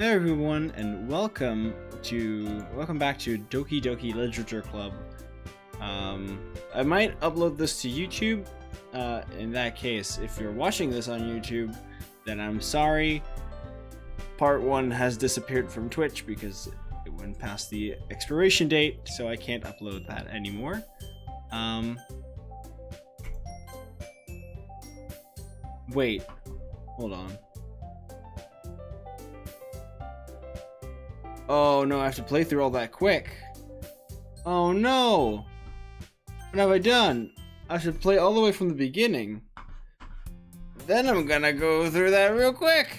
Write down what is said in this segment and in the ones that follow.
Hey everyone, and welcome back to Doki Doki Literature Club. I might upload this to YouTube. In that case, if you're watching this on YouTube, then I'm sorry. Part 1 has disappeared from Twitch because it went past the expiration date, so I can't upload that anymore. Wait, hold on. Oh no, I have to play through all that quick. Oh no! What have I done? I should play all the way from the beginning. Then I'm gonna go through that real quick.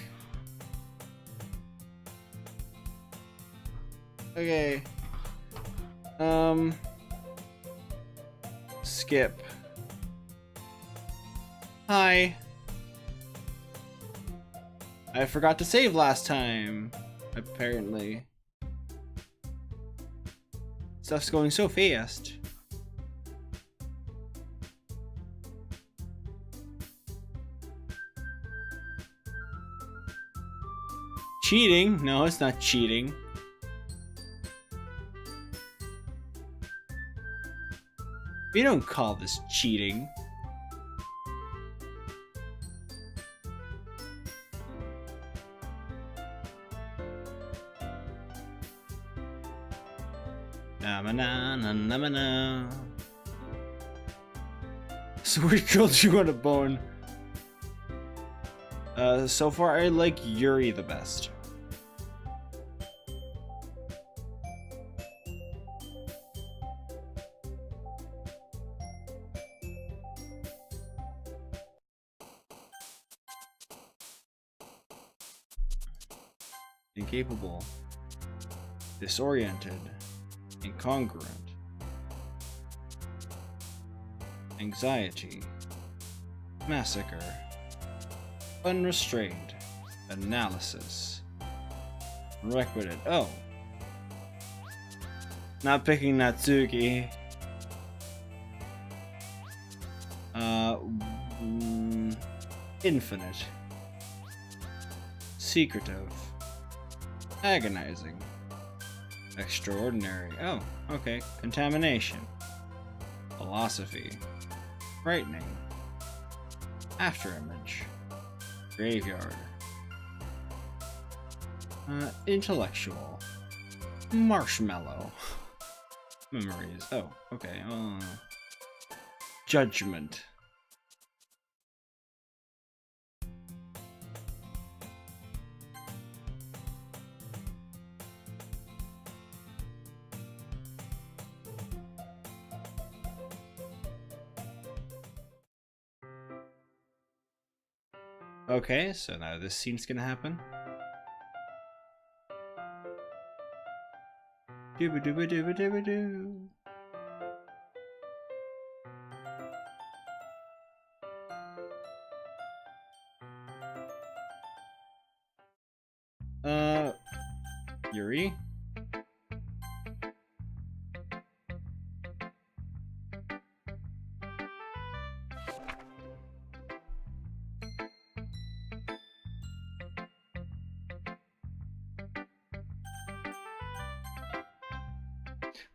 Okay. Skip. Hi. I forgot to save last time, apparently. Stuff's going so fast. Cheating? No, it's not cheating. We don't call this cheating. Na-na-na-na-na-na. So which girl do you want to bone? So far I like Yuri the best. Incapable. Disoriented. Incongruent. Anxiety. Massacre. Unrestrained. Analysis. Requisite. Oh. Not picking Natsuki. Infinite. Secretive. Agonizing. Extraordinary. Oh, okay. Contamination. Philosophy. Frightening. Afterimage. Graveyard. Intellectual. Marshmallow. Memories. Oh, okay. Judgment. Okay, so now this scene's gonna happen. Dooba dooba dooba dooba doo. Yuri?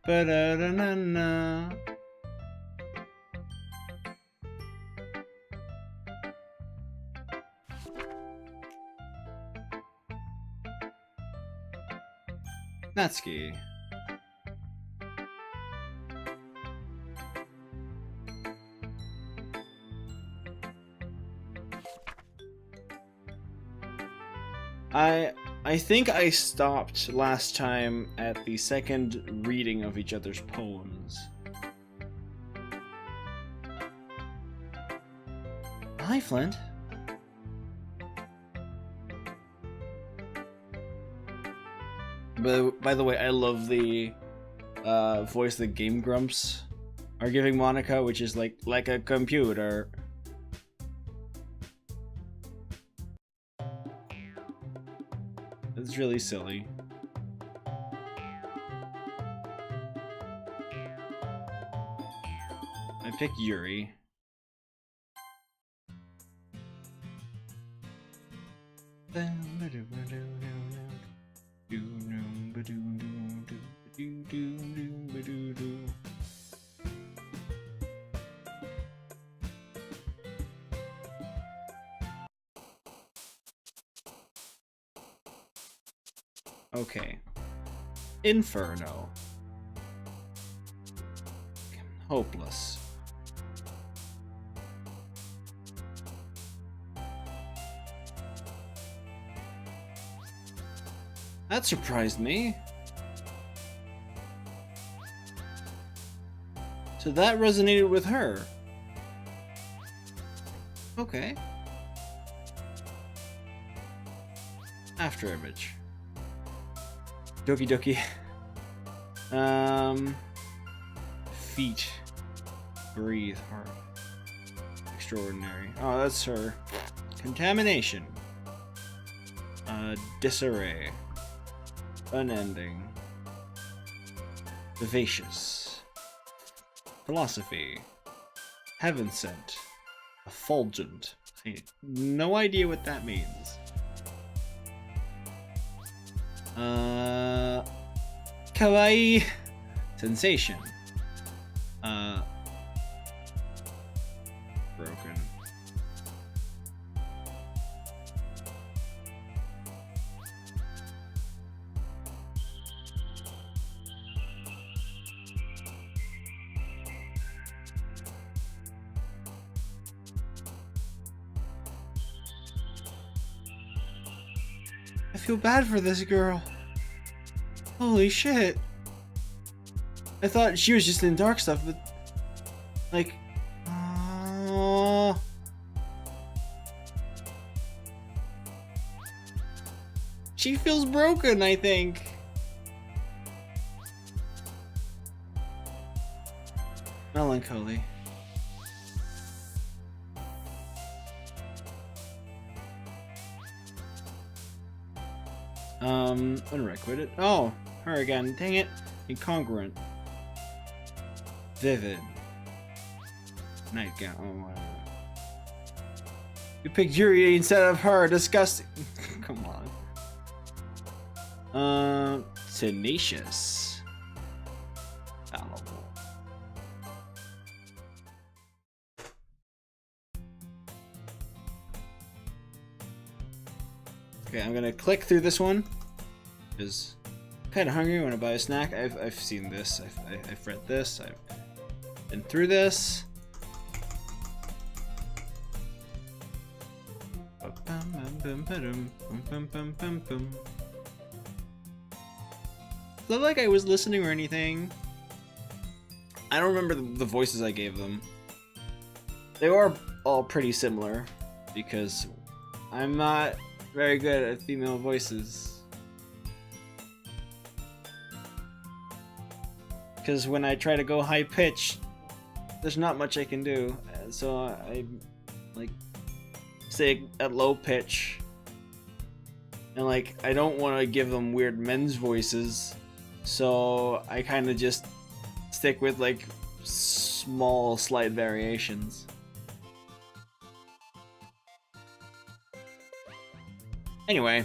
Ba-da-da-na-na. Natsuki. I think I stopped last time at the second reading of each other's poems. Hi, Flint. By the way, I love the voice that Game Grumps are giving Monica, which is like a computer. It's really silly. I picked Yuri. Okay. Inferno. Hopeless. That surprised me. So that resonated with her. Okay. After image. Doki Doki. Feet. Breathe hard. Extraordinary. Oh, that's her. Contamination. Disarray. Unending. Vivacious. Philosophy. Heaven sent. Effulgent. No idea what that means. Kawaii. Sensation. Broken. I feel bad for this girl. Holy shit. I thought she was just in dark stuff, but like, she feels broken, I think. Melancholy. When did I quit it? Oh, her again. Dang it. Incongruent. Vivid. Nightgown. Oh, whatever. You picked Yuri instead of her. Disgusting. Come on. Tenacious. Fallible. Okay, I'm gonna click through this one. Because I'm kind of hungry when I buy a snack. I've seen this. I've read this. I've been through this. It's not like I was listening or anything. I don't remember the voices I gave them. They were all pretty similar because I'm not very good at female voices. Because when I try to go high pitch, there's not much I can do. So I like stay at low pitch. And like I don't want to give them weird men's voices. So I kind of just stick with like small slight variations. Anyway.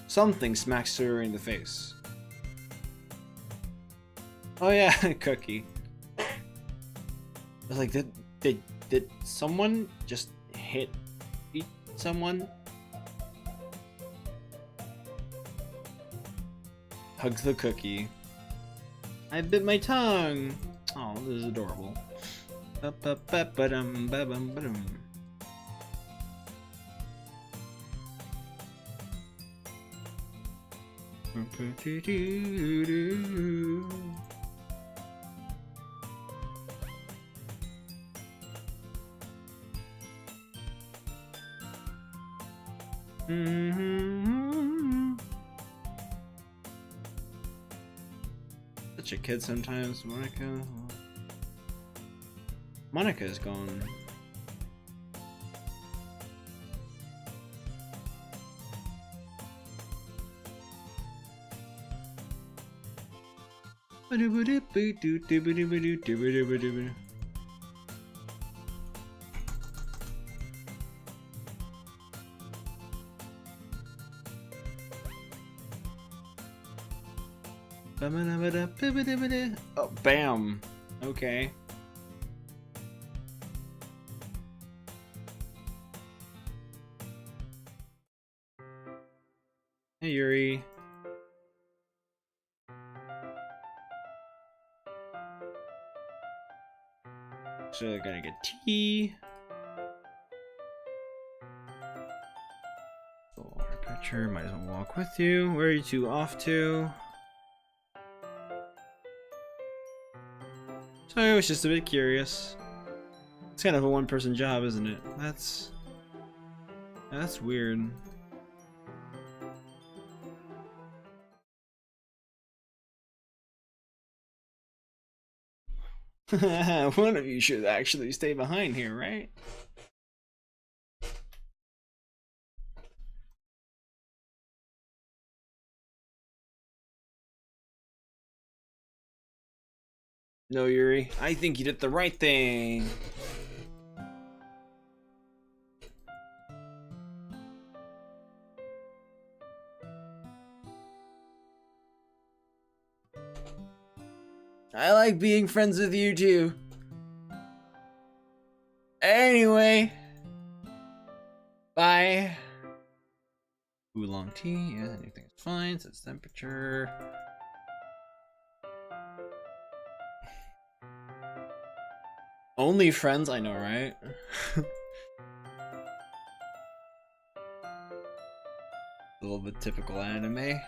Something smacks her in the face. Oh yeah, Cookie. I was like, did someone just hit someone? Hugs the cookie. I bit my tongue. Oh, this is adorable. Such a kid sometimes, Monica. Monica is gone. Oh, bam. Okay. Hey, Yuri. So I gotta get tea. Water pitcher, might as well walk with you. Where are you two off to? So I was just a bit curious. It's kind of a one-person job, isn't it? That's weird. One of you should actually stay behind here, right? No, Yuri, I think you did the right thing. I like being friends with you too. Anyway, bye. Oolong tea, yeah, anything's fine. Sets temperature. Only friends, I know, right? A little bit typical anime.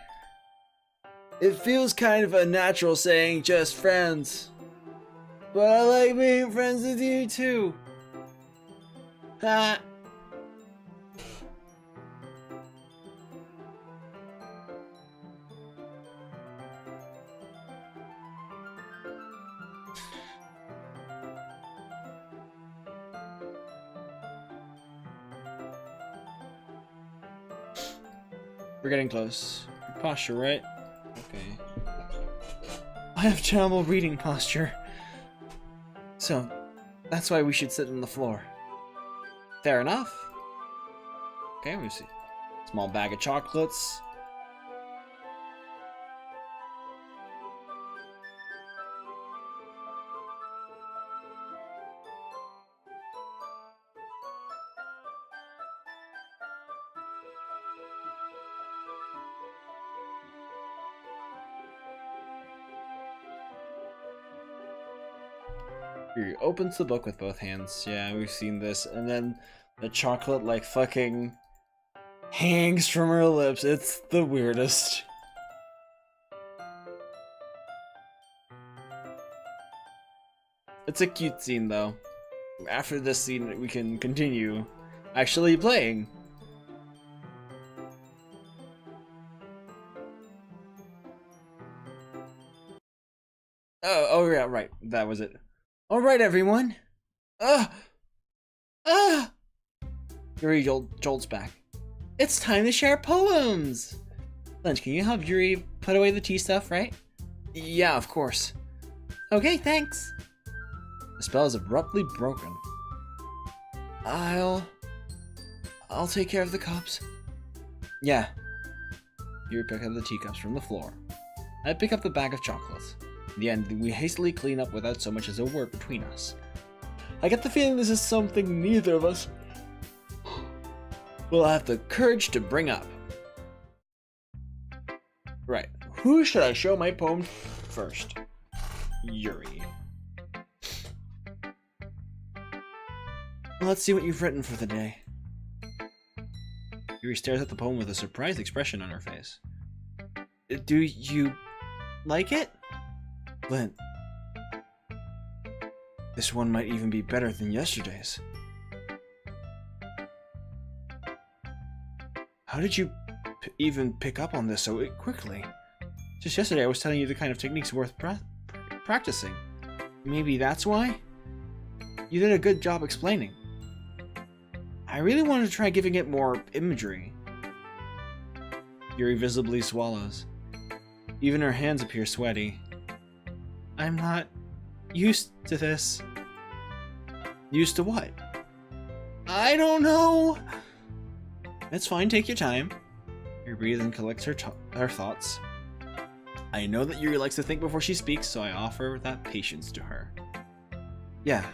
It feels kind of unnatural saying just friends. But I like being friends with you too. Ha! We're getting close. Your posture, right? Okay. I have terrible reading posture. So, that's why we should sit on the floor. Fair enough. Okay, we see. Small bag of chocolates. He opens the book with both hands. Yeah, we've seen this. And then the chocolate, like, fucking hangs from her lips. It's the weirdest. It's a cute scene, though. After this scene, we can continue actually playing. Oh yeah, right. That was it. All right, everyone. Yuri jolts back. It's time to share poems. Lunch, can you help Yuri put away the tea stuff, right? Yeah, of course. Okay, thanks. The spell is abruptly broken. I'll take care of the cups. Yeah. Yuri picks up the teacups from the floor. I pick up the bag of chocolates. In the end, we hastily clean up without so much as a word between us. I get the feeling this is something neither of us will have the courage to bring up. Right, who should I show my poem first? Yuri. Let's see what you've written for the day. Yuri stares at the poem with a surprised expression on her face. Do you like it? Lynn, this one might even be better than yesterday's. How did you even pick up on this so quickly? Just yesterday I was telling you the kind of techniques worth practicing. Maybe that's why? You did a good job explaining. I really wanted to try giving it more imagery. Yuri visibly swallows. Even her hands appear sweaty. I'm not used to this. Used to what? I don't know. It's fine, take your time. Yuri breathes and collects her thoughts. I know that Yuri likes to think before she speaks, so I offer that patience to her. Yeah.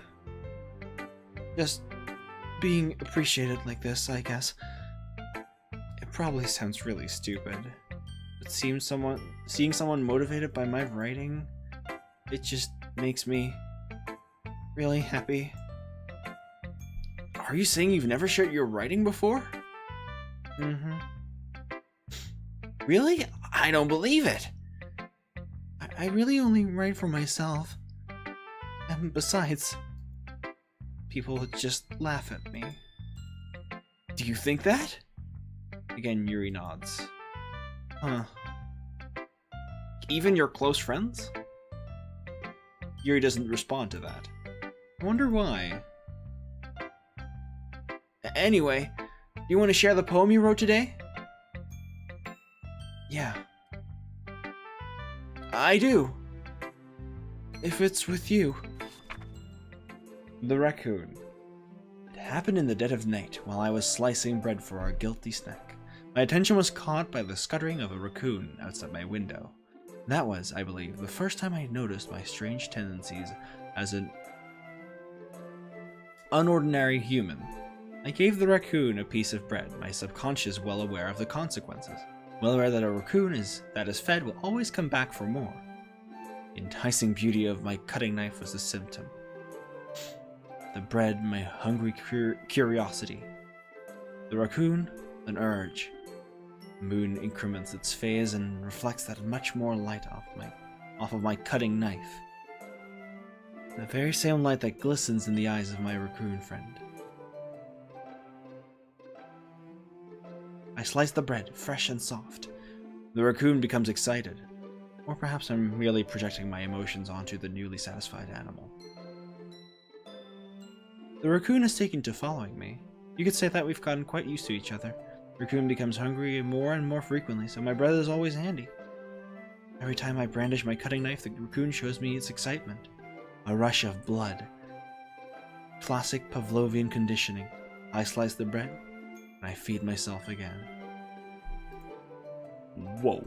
Just being appreciated like this, I guess. It probably sounds really stupid, but seeing someone motivated by my writing, it just makes me really happy. Are you saying you've never shared your writing before? Mm-hmm. Really? I don't believe it. I really only write for myself. And besides, people would just laugh at me. Do you think that? Again, Yuri nods. Huh. Even your close friends? Yuri doesn't respond to that. I wonder why. Anyway, do you want to share the poem you wrote today? Yeah. I do. If it's with you. The raccoon. It happened in the dead of night while I was slicing bread for our guilty snack. My attention was caught by the scuttering of a raccoon outside my window. That was, I believe, the first time I noticed my strange tendencies as an unordinary human. I gave the raccoon a piece of bread, my subconscious well aware of the consequences. Well aware that a raccoon that is fed will always come back for more. The enticing beauty of my cutting knife was the symptom. The bread, my hungry curiosity. The raccoon, an urge. The moon increments its phase and reflects that much more light off of my cutting knife. The very same light that glistens in the eyes of my raccoon friend. I slice the bread, fresh and soft. The raccoon becomes excited. Or perhaps I'm merely projecting my emotions onto the newly satisfied animal. The raccoon has taken to following me. You could say that we've gotten quite used to each other. The raccoon becomes hungry more and more frequently, so my bread is always handy. Every time I brandish my cutting knife, the raccoon shows me its excitement. A rush of blood. Classic Pavlovian conditioning. I slice the bread, and I feed myself again. Whoa.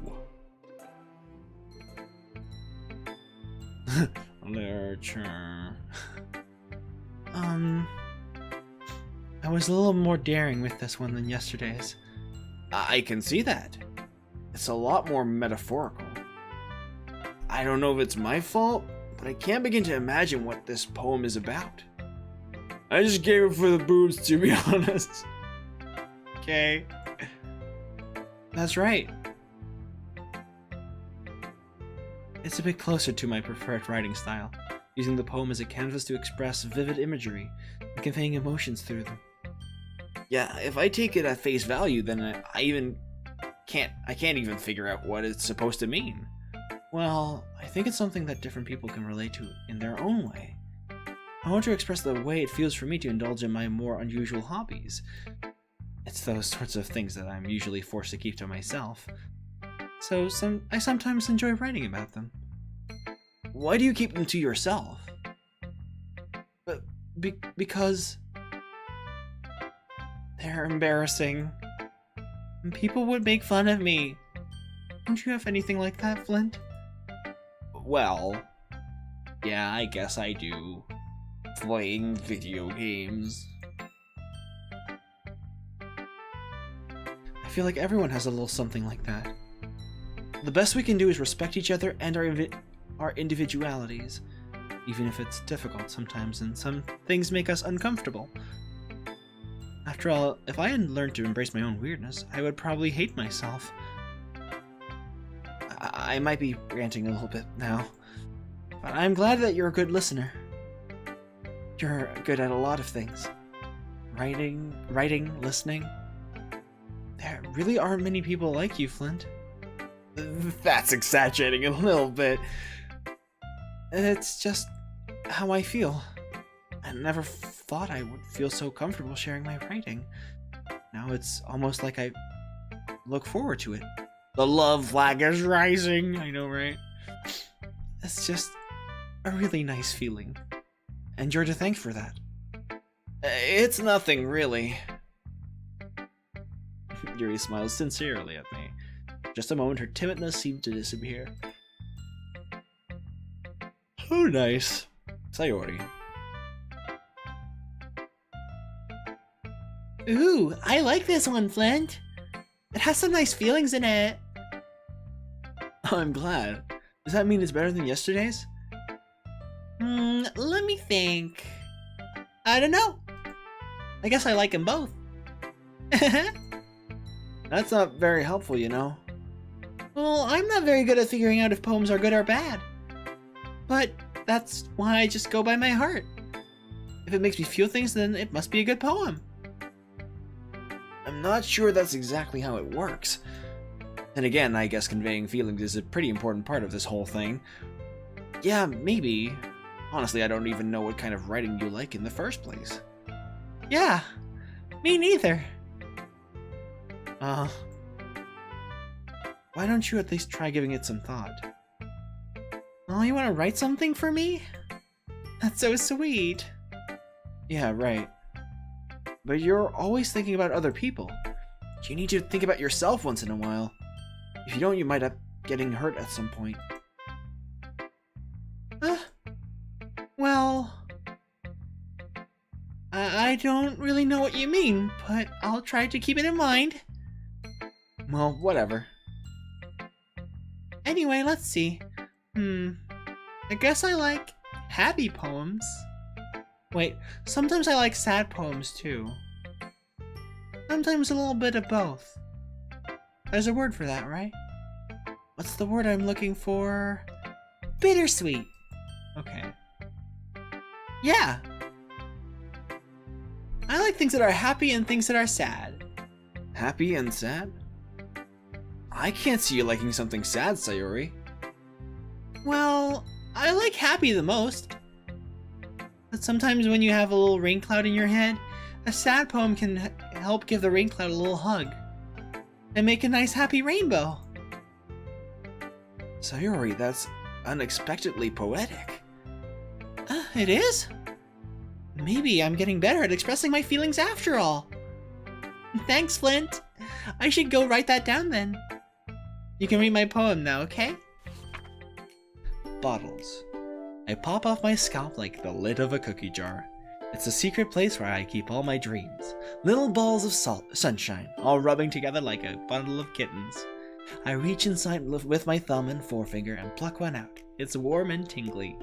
Literature. I was a little more daring with this one than yesterday's. I can see that. It's a lot more metaphorical. I don't know if it's my fault, but I can't begin to imagine what this poem is about. I just gave it for the boobs, to be honest. Okay. That's right. It's a bit closer to my preferred writing style, using the poem as a canvas to express vivid imagery and conveying emotions through them. Yeah, if I take it at face value, then I can't even figure out what it's supposed to mean. Well, I think it's something that different people can relate to in their own way. I want to express the way it feels for me to indulge in my more unusual hobbies. It's those sorts of things that I'm usually forced to keep to myself. So I sometimes enjoy writing about them. Why do you keep them to yourself? Because they're embarrassing. And people would make fun of me. Don't you have anything like that, Flint? Well, yeah, I guess I do. Playing video games. I feel like everyone has a little something like that. The best we can do is respect each other and our individualities, even if it's difficult sometimes and some things make us uncomfortable. After all, if I hadn't learned to embrace my own weirdness, I would probably hate myself. I might be ranting a little bit now, but I'm glad that you're a good listener. You're good at a lot of things. Writing, listening. There really aren't many people like you, Flint. That's exaggerating a little bit. It's just how I feel. I never thought I would feel so comfortable sharing my writing. Now it's almost like I look forward to it. The love flag is rising. I know, right? It's just a really nice feeling. And you're to thank for that. It's nothing, really. Yuri smiles sincerely at me. Just a moment, her timidness seemed to disappear. Oh, nice. Sayori. Ooh, I like this one, Flint. It has some nice feelings in it. I'm glad. Does that mean it's better than yesterday's? Let me think. I don't know. I guess I like them both. That's not very helpful, you know. Well, I'm not very good at figuring out if poems are good or bad. But that's why I just go by my heart. If it makes me feel things, then it must be a good poem. I'm not sure that's exactly how it works. And again, I guess conveying feelings is a pretty important part of this whole thing. Yeah, maybe. Honestly, I don't even know what kind of writing you like in the first place. Yeah, me neither. Why don't you at least try giving it some thought? Oh, you want to write something for me? That's so sweet. Yeah, right. But you're always thinking about other people. You need to think about yourself once in a while. If you don't, you might end up getting hurt at some point. Well... I don't really know what you mean, but I'll try to keep it in mind. Well, whatever. Anyway, let's see. I guess I like happy poems. Wait, sometimes I like sad poems too. Sometimes a little bit of both. There's a word for that, right? What's the word I'm looking for? Bittersweet. Okay. Yeah. I like things that are happy and things that are sad. Happy and sad? I can't see you liking something sad, Sayori. Well, I like happy the most. But sometimes when you have a little rain cloud in your head, a sad poem can help give the rain cloud a little hug. And make a nice happy rainbow. Sayori, that's unexpectedly poetic. It is? Maybe I'm getting better at expressing my feelings after all. Thanks, Flint. I should go write that down then. You can read my poem now, okay? Bottles. I pop off my scalp like the lid of a cookie jar. It's a secret place where I keep all my dreams. Little balls of sunshine, all rubbing together like a bundle of kittens. I reach inside with my thumb and forefinger and pluck one out. It's warm and tingly.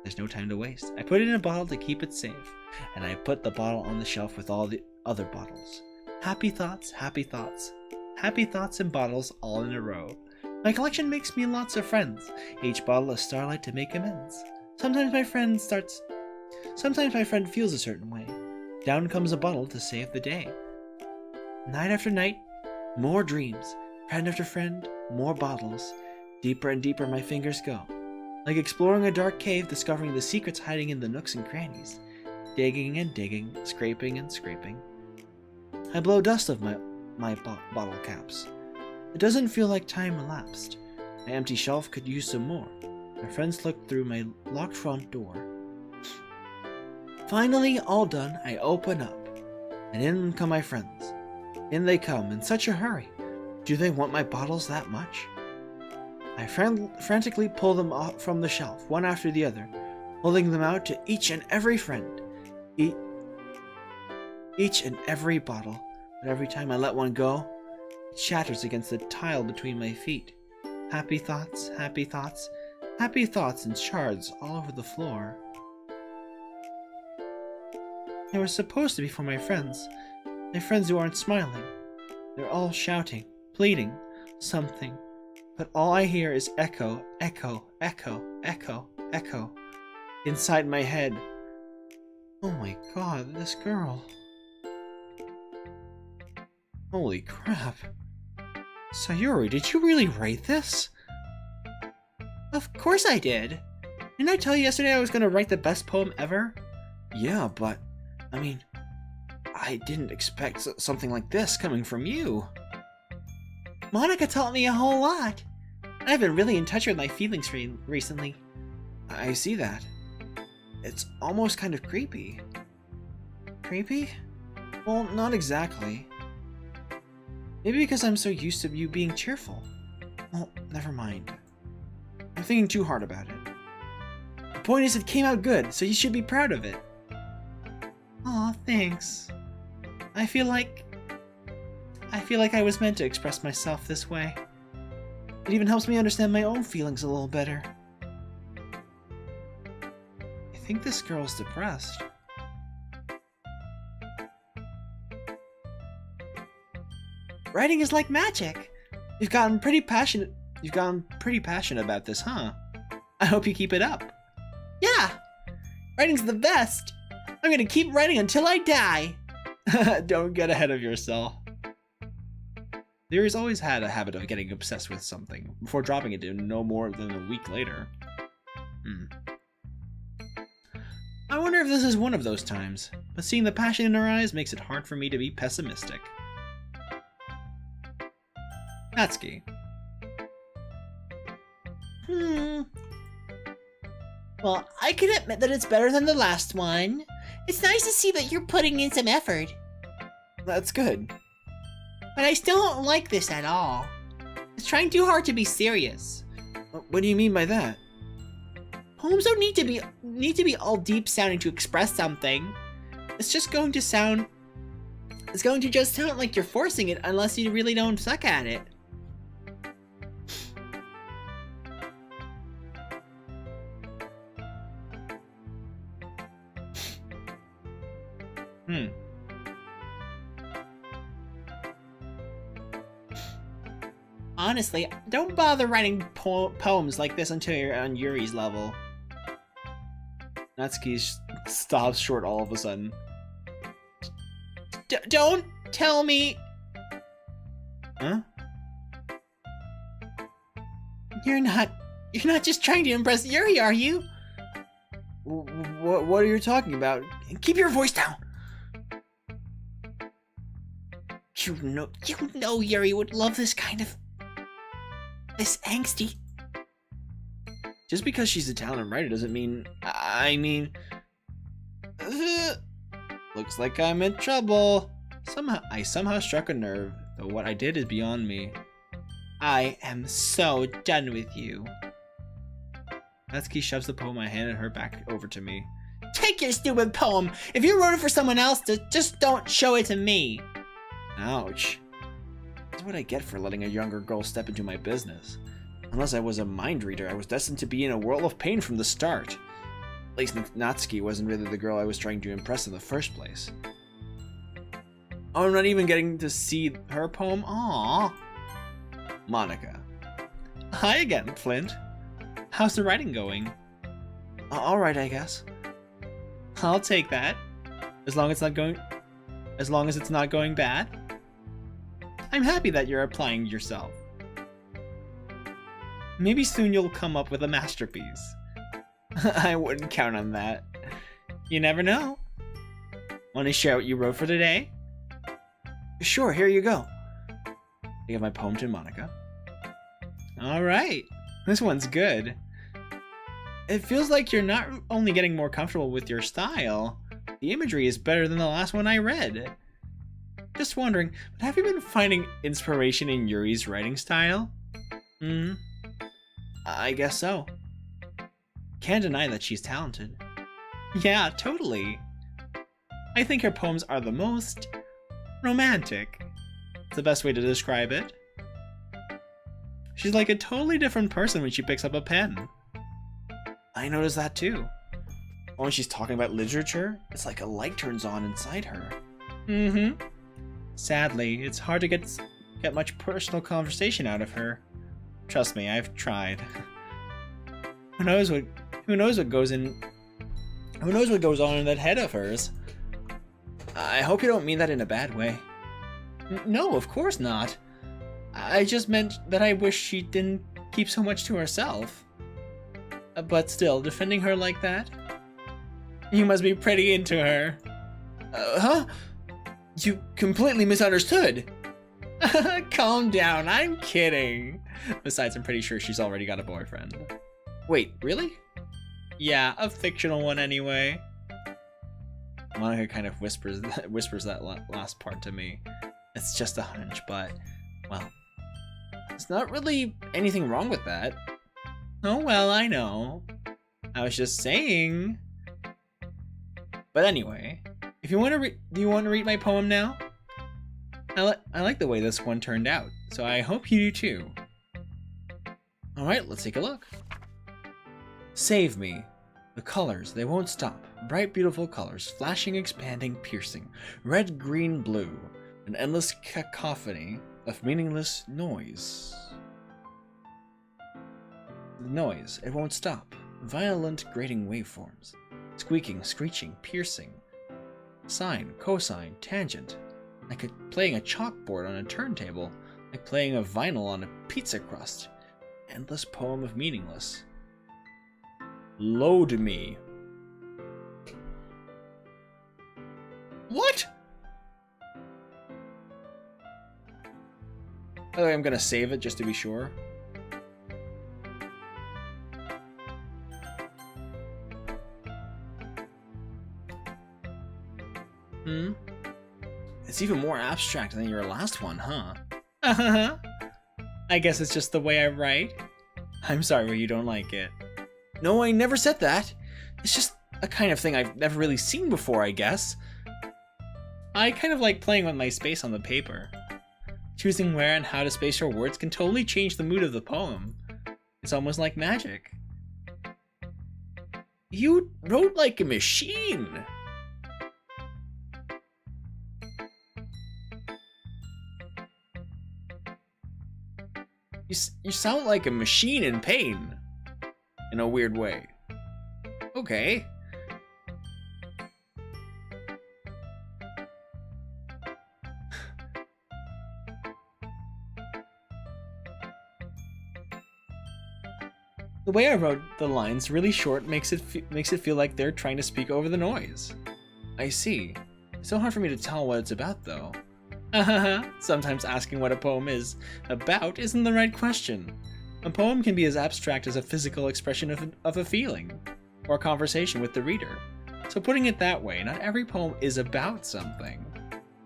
There's no time to waste. I put it in a bottle to keep it safe, and I put the bottle on the shelf with all the other bottles. Happy thoughts, happy thoughts. Happy thoughts and bottles all in a row. My collection makes me lots of friends. Each bottle a starlight to make amends. Sometimes my friend feels a certain way. Down comes a bottle to save the day. Night after night, more dreams. Friend after friend, more bottles. Deeper and deeper my fingers go. Like exploring a dark cave, discovering the secrets hiding in the nooks and crannies. Digging and digging, scraping and scraping. I blow dust of my bottle caps. It doesn't feel like time elapsed. My empty shelf could use some more. My friends looked through my locked front door. Finally, all done, I open up. And in come my friends. In they come, in such a hurry. Do they want my bottles that much? I frantically pull them off from the shelf, one after the other, holding them out to each and every friend. Each and every bottle, but every time I let one go, it shatters against the tile between my feet. Happy thoughts, happy thoughts, happy thoughts in shards all over the floor. They were supposed to be for my friends who aren't smiling. They're all shouting, pleading, something. But all I hear is echo, echo, echo, echo, echo. Inside my head. Oh my god, this girl. Holy crap. Sayori, did you really write this? Of course I did. Didn't I tell you yesterday I was going to write the best poem ever? Yeah, but, I mean, I didn't expect something like this coming from you. Monica taught me a whole lot. I've been really in touch with my feelings recently. I see that. It's almost kind of creepy. Creepy? Well, not exactly. Maybe because I'm so used to you being cheerful. Well, never mind. I'm thinking too hard about it. point is, it came out good, so you should be proud of it. Aw, thanks. I feel like I was meant to express myself this way. It even helps me understand my own feelings a little better. I think this girl's depressed. Writing is like magic. You've gotten pretty passionate about this, huh? I hope you keep it up. Yeah! Writing's the best! I'm gonna keep writing until I die! Don't get ahead of yourself. Yuri's always had a habit of getting obsessed with something before dropping it in no more than a week later. I wonder if this is one of those times, but seeing the passion in her eyes makes it hard for me to be pessimistic. Natsuki. Well, I can admit that it's better than the last one. It's nice to see that you're putting in some effort. That's good. But I still don't like this at all. It's trying too hard to be serious. What do you mean by that? Poems don't need to be all deep sounding to express something. It's going to just sound like you're forcing it unless you really don't suck at it. Honestly, don't bother writing poems like this until you're on Yuri's level. Natsuki stops short all of a sudden. Don't tell me... Huh? You're not just trying to impress Yuri, are you? What are you talking about? Keep your voice down. You know Yuri would love this angsty. Just because she's a talented writer doesn't mean... Looks like I'm in trouble. I somehow struck a nerve, though what I did is beyond me. I am so done with you. Natsuki shoves the poem I handed her back over to me. Take your stupid poem! If you wrote it for someone else, just don't show it to me! Ouch. That's what I get for letting a younger girl step into my business. Unless I was a mind reader, I was destined to be in a world of pain from the start. At least Natsuki wasn't really the girl I was trying to impress in the first place. Oh, I'm not even getting to see her poem? Aww. Monica. Hi again, Flint. How's the writing going? Alright, I guess. I'll take that. As long as it's not going bad. I'm happy that you're applying yourself. Maybe soon you'll come up with a masterpiece. I wouldn't count on that. You never know. Want to share what you wrote for today? Sure, here you go. I give my poem to Monica. Alright, this one's good. It feels like you're not only getting more comfortable with your style, the imagery is better than the last one I read. Just wondering, but have you been finding inspiration in Yuri's writing style? I guess so. Can't deny that she's talented. Yeah, totally. I think her poems are the most romantic. It's the best way to describe it. She's like a totally different person when she picks up a pen. I noticed that too. When she's talking about literature, it's like a light turns on inside her. Sadly, it's hard to get much personal conversation out of her. Trust me, I've tried. Who knows what goes on in that head of hers? I hope you don't mean that in a bad way. No, of course not. I just meant that I wish she didn't keep so much to herself. But still, defending her like that? You must be pretty into her. Huh? You completely misunderstood. Calm down, I'm kidding. Besides, I'm pretty sure she's already got a boyfriend. Wait, really? Yeah, a fictional one anyway. Monica kind of whispers that last part to me. It's just a hunch, but, well, there's not really anything wrong with that. Oh well, I know. I was just saying. But anyway, if you want to do you want to read my poem now? I like the way this one turned out, so I hope you do too. Alright, let's take a look. Save me. The colors, they won't stop. Bright, beautiful colors, flashing, expanding, piercing. Red, green, blue. An endless cacophony of meaningless noise. The noise, it won't stop. Violent, grating waveforms. Squeaking, screeching, piercing. Sine, cosine, tangent. Like playing a chalkboard on a turntable. Like playing a vinyl on a pizza crust. Endless poem of meaningless. Load me. What? By the way, I'm gonna save it just to be sure. It's even more abstract than your last one, huh? I guess it's just the way I write. I'm sorry you don't like it. No, I never said that. It's just a kind of thing I've never really seen before, I guess. I kind of like playing with my space on the paper. Choosing where and how to space your words can totally change the mood of the poem. It's almost like magic. You wrote like a machine. You sound like a machine in pain. In a weird way. Okay. The way I wrote the lines really short makes it feel like they're trying to speak over the noise. I see. It's so hard for me to tell what it's about though. Sometimes asking what a poem is about isn't the right question. A poem can be as abstract as a physical expression of a feeling, or a conversation with the reader. So putting it that way, not every poem is about something.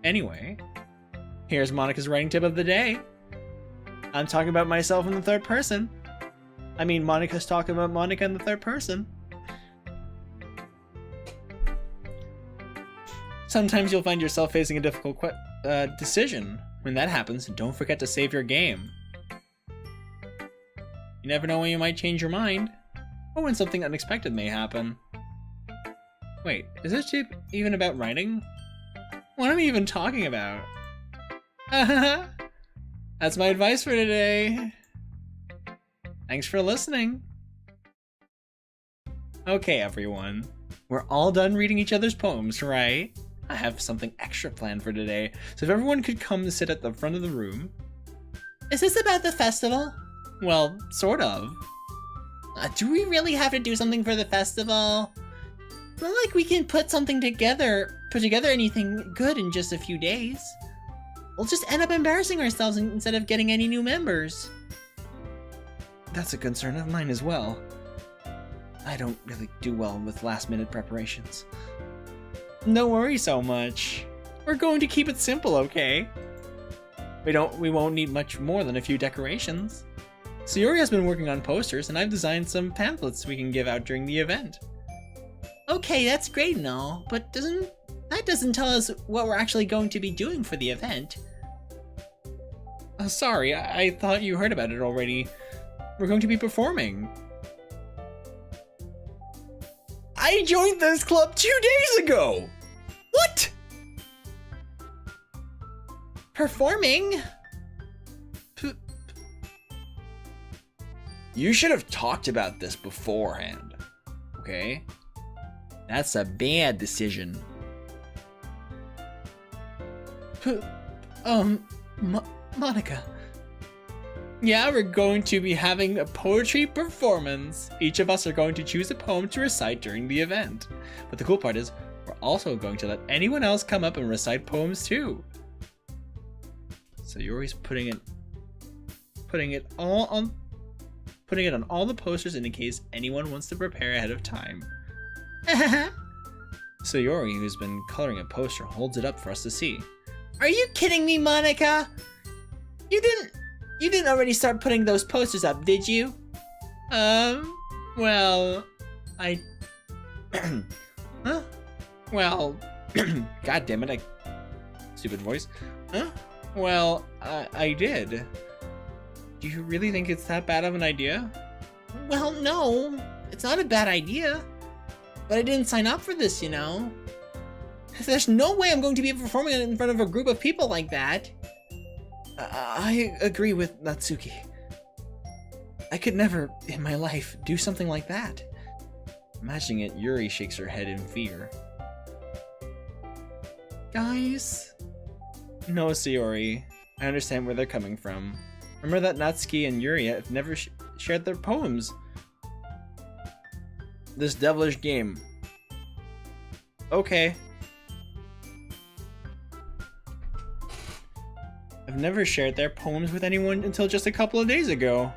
Anyway, here's Monica's writing tip of the day. I'm talking about myself in the third person. I mean, Monica's talking about Monica in the third person. Sometimes you'll find yourself facing a difficult decision. When that happens, don't forget to save your game. You never know when you might change your mind, or when something unexpected may happen. Wait, is this tip even about writing? What am I even talking about? That's my advice for today. Thanks for listening. Okay, everyone. We're all done reading each other's poems, right? I have something extra planned for today, so if everyone could come to sit at the front of the room. Is this about the festival? Well, sort of. Do we really have to do something for the festival? It's not like we can put together anything good in just a few days. We'll just end up embarrassing ourselves instead of getting any new members. That's a concern of mine as well. I don't really do well with last-minute preparations. Don't worry so much. We're going to keep it simple, okay? We won't need much more than a few decorations. So Yuri has been working on posters, and I've designed some pamphlets we can give out during the event. Okay, that's great and all, but that doesn't tell us what we're actually going to be doing for the event. Sorry, I thought you heard about it already. We're going to be performing. I joined this club 2 days ago! What? Performing? You should have talked about this beforehand, okay? That's a bad decision. Monica. Yeah, we're going to be having a poetry performance. Each of us are going to choose a poem to recite during the event. But the cool part is, we're also going to let anyone else come up and recite poems too. So Yuri's putting it on all the posters in case anyone wants to prepare ahead of time. So Yuri, who's been coloring a poster, holds it up for us to see. Are you kidding me, Monica? You didn't already start putting those posters up, did you? Well, I... Huh? Well... God damn it, stupid voice. Huh? Well, I did. Do you really think it's that bad of an idea? Well, no. It's not a bad idea. But I didn't sign up for this, you know. There's no way I'm going to be performing in front of a group of people like that. I agree with Natsuki. I could never, in my life, do something like that. Imagining it, Yuri shakes her head in fear. Guys? No, Sayori. I understand where they're coming from. Remember that Natsuki and Yuri have never shared their poems. This devilish game. Okay. I've never shared their poems with anyone until just a couple of days ago.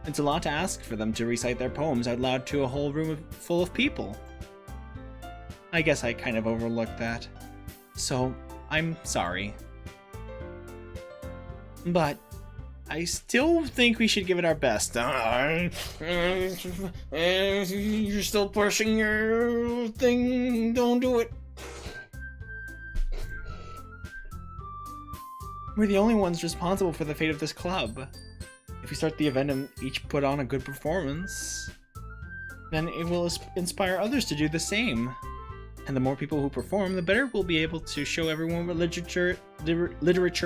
It's a lot to ask for them to recite their poems out loud to a whole room full of people. I guess I kind of overlooked that. So, I'm sorry. But I still think we should give it our best. You're still pushing your thing. Don't do it. We're the only ones responsible for the fate of this club. If we start the event and each put on a good performance, then it will inspire others to do the same. And the more people who perform, the better we'll be able to show everyone what literature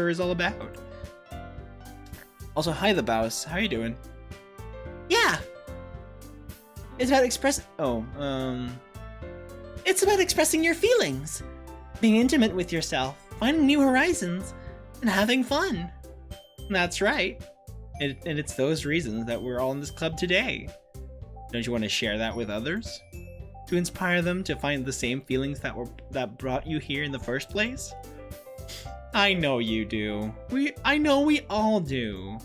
is all about. Also, hi the Bows. How you doing? Yeah. It's about It's about expressing your feelings, being intimate with yourself, finding new horizons, and having fun. That's right. And it's those reasons that we're all in this club today. Don't you want to share that with others? To inspire them to find the same feelings that brought you here in the first place? I know you do. I know we all do.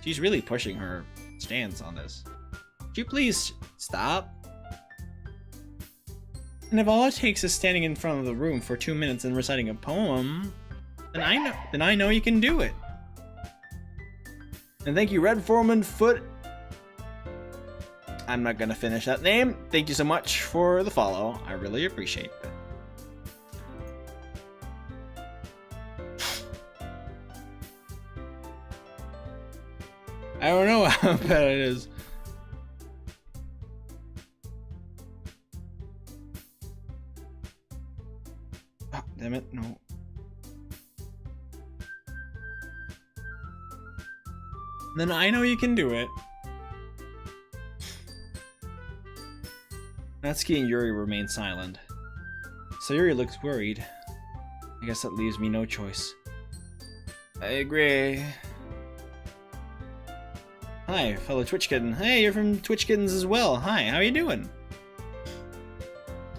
She's really pushing her stance on this. Would you please stop? And if all it takes is standing in front of the room for 2 minutes and reciting a poem, then I know you can do it. And thank you, Red Foreman Foot. I'm not gonna finish that name. Thank you so much for the follow. I really appreciate it. I don't know how bad it is. Oh, damn it, no. Then I know you can do it. Natsuki and Yuri remain silent. Sayori looks worried. I guess that leaves me no choice. I agree. Hi, fellow Twitch Kitten. Hey, you're from Twitch Kittens as well. Hi, how are you doing?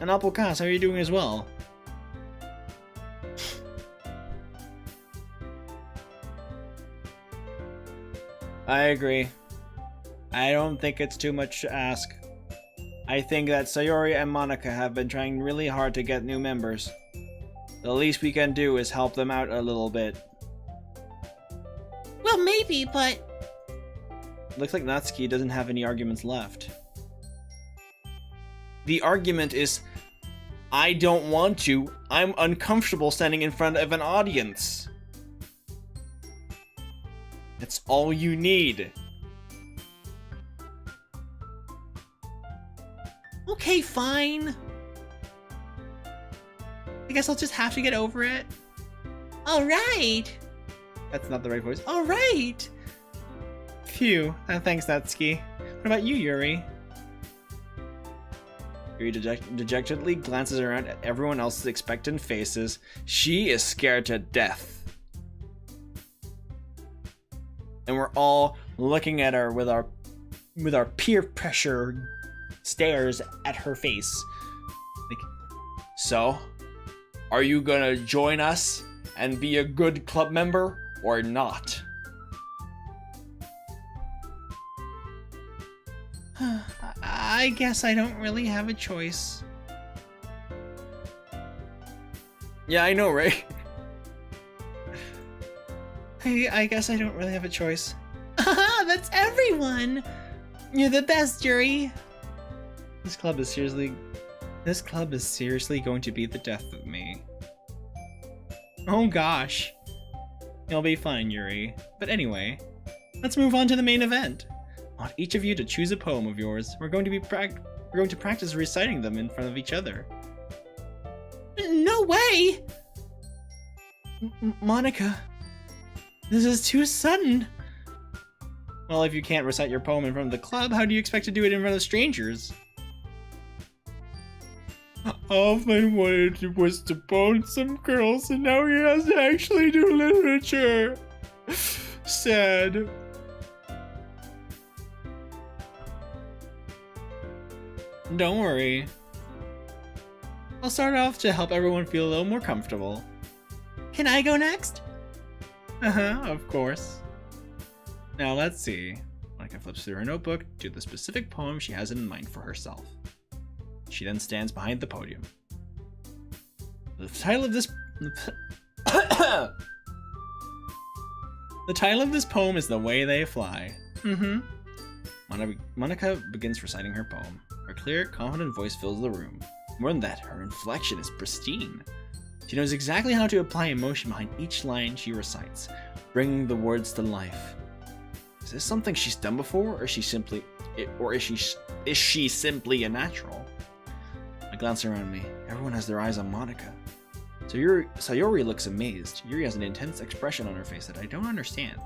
And Apple Cast, how are you doing as well? I agree. I don't think it's too much to ask. I think that Sayori and Monica have been trying really hard to get new members. The least we can do is help them out a little bit. Well, maybe, but... Looks like Natsuki doesn't have any arguments left. The argument is, I don't want to. I'm uncomfortable standing in front of an audience. That's all you need. Okay, fine. I guess I'll just have to get over it. Alright! That's not the right voice. Alright! Phew. Thanks, Natsuki. What about you, Yuri? Yuri dejectedly glances around at everyone else's expectant faces. She is scared to death. And we're all looking at her with our peer pressure stares at her face. Like, so, are you gonna join us and be a good club member or not? I guess I don't really have a choice. Yeah, I know, right? I guess I don't really have a choice. that's everyone! You're the best, Yuri! This club is seriously going to be the death of me. Oh gosh. It'll be fine, Yuri. But anyway, let's move on to the main event. I want each of you to choose a poem of yours. We're going to practice reciting them in front of each other. No way! Monica, this is too sudden. Well, if you can't recite your poem in front of the club, how do you expect to do it in front of strangers? I often was to bone some girls, and now he has to actually do literature. Sad. Don't worry. I'll start off to help everyone feel a little more comfortable. Can I go next? Of course. Now let's see. Monica flips through her notebook to the specific poem she has in mind for herself. She then stands behind the podium. The title of this poem is The Way They Fly. Monica begins reciting her poem. Her clear, confident voice fills the room. More than that, her inflection is pristine. She knows exactly how to apply emotion behind each line she recites, bringing the words to life. Is this something she's done before, or is she simply a natural? I glance around me. Everyone has their eyes on Monica. Sayori looks amazed. Yuri has an intense expression on her face that I don't understand.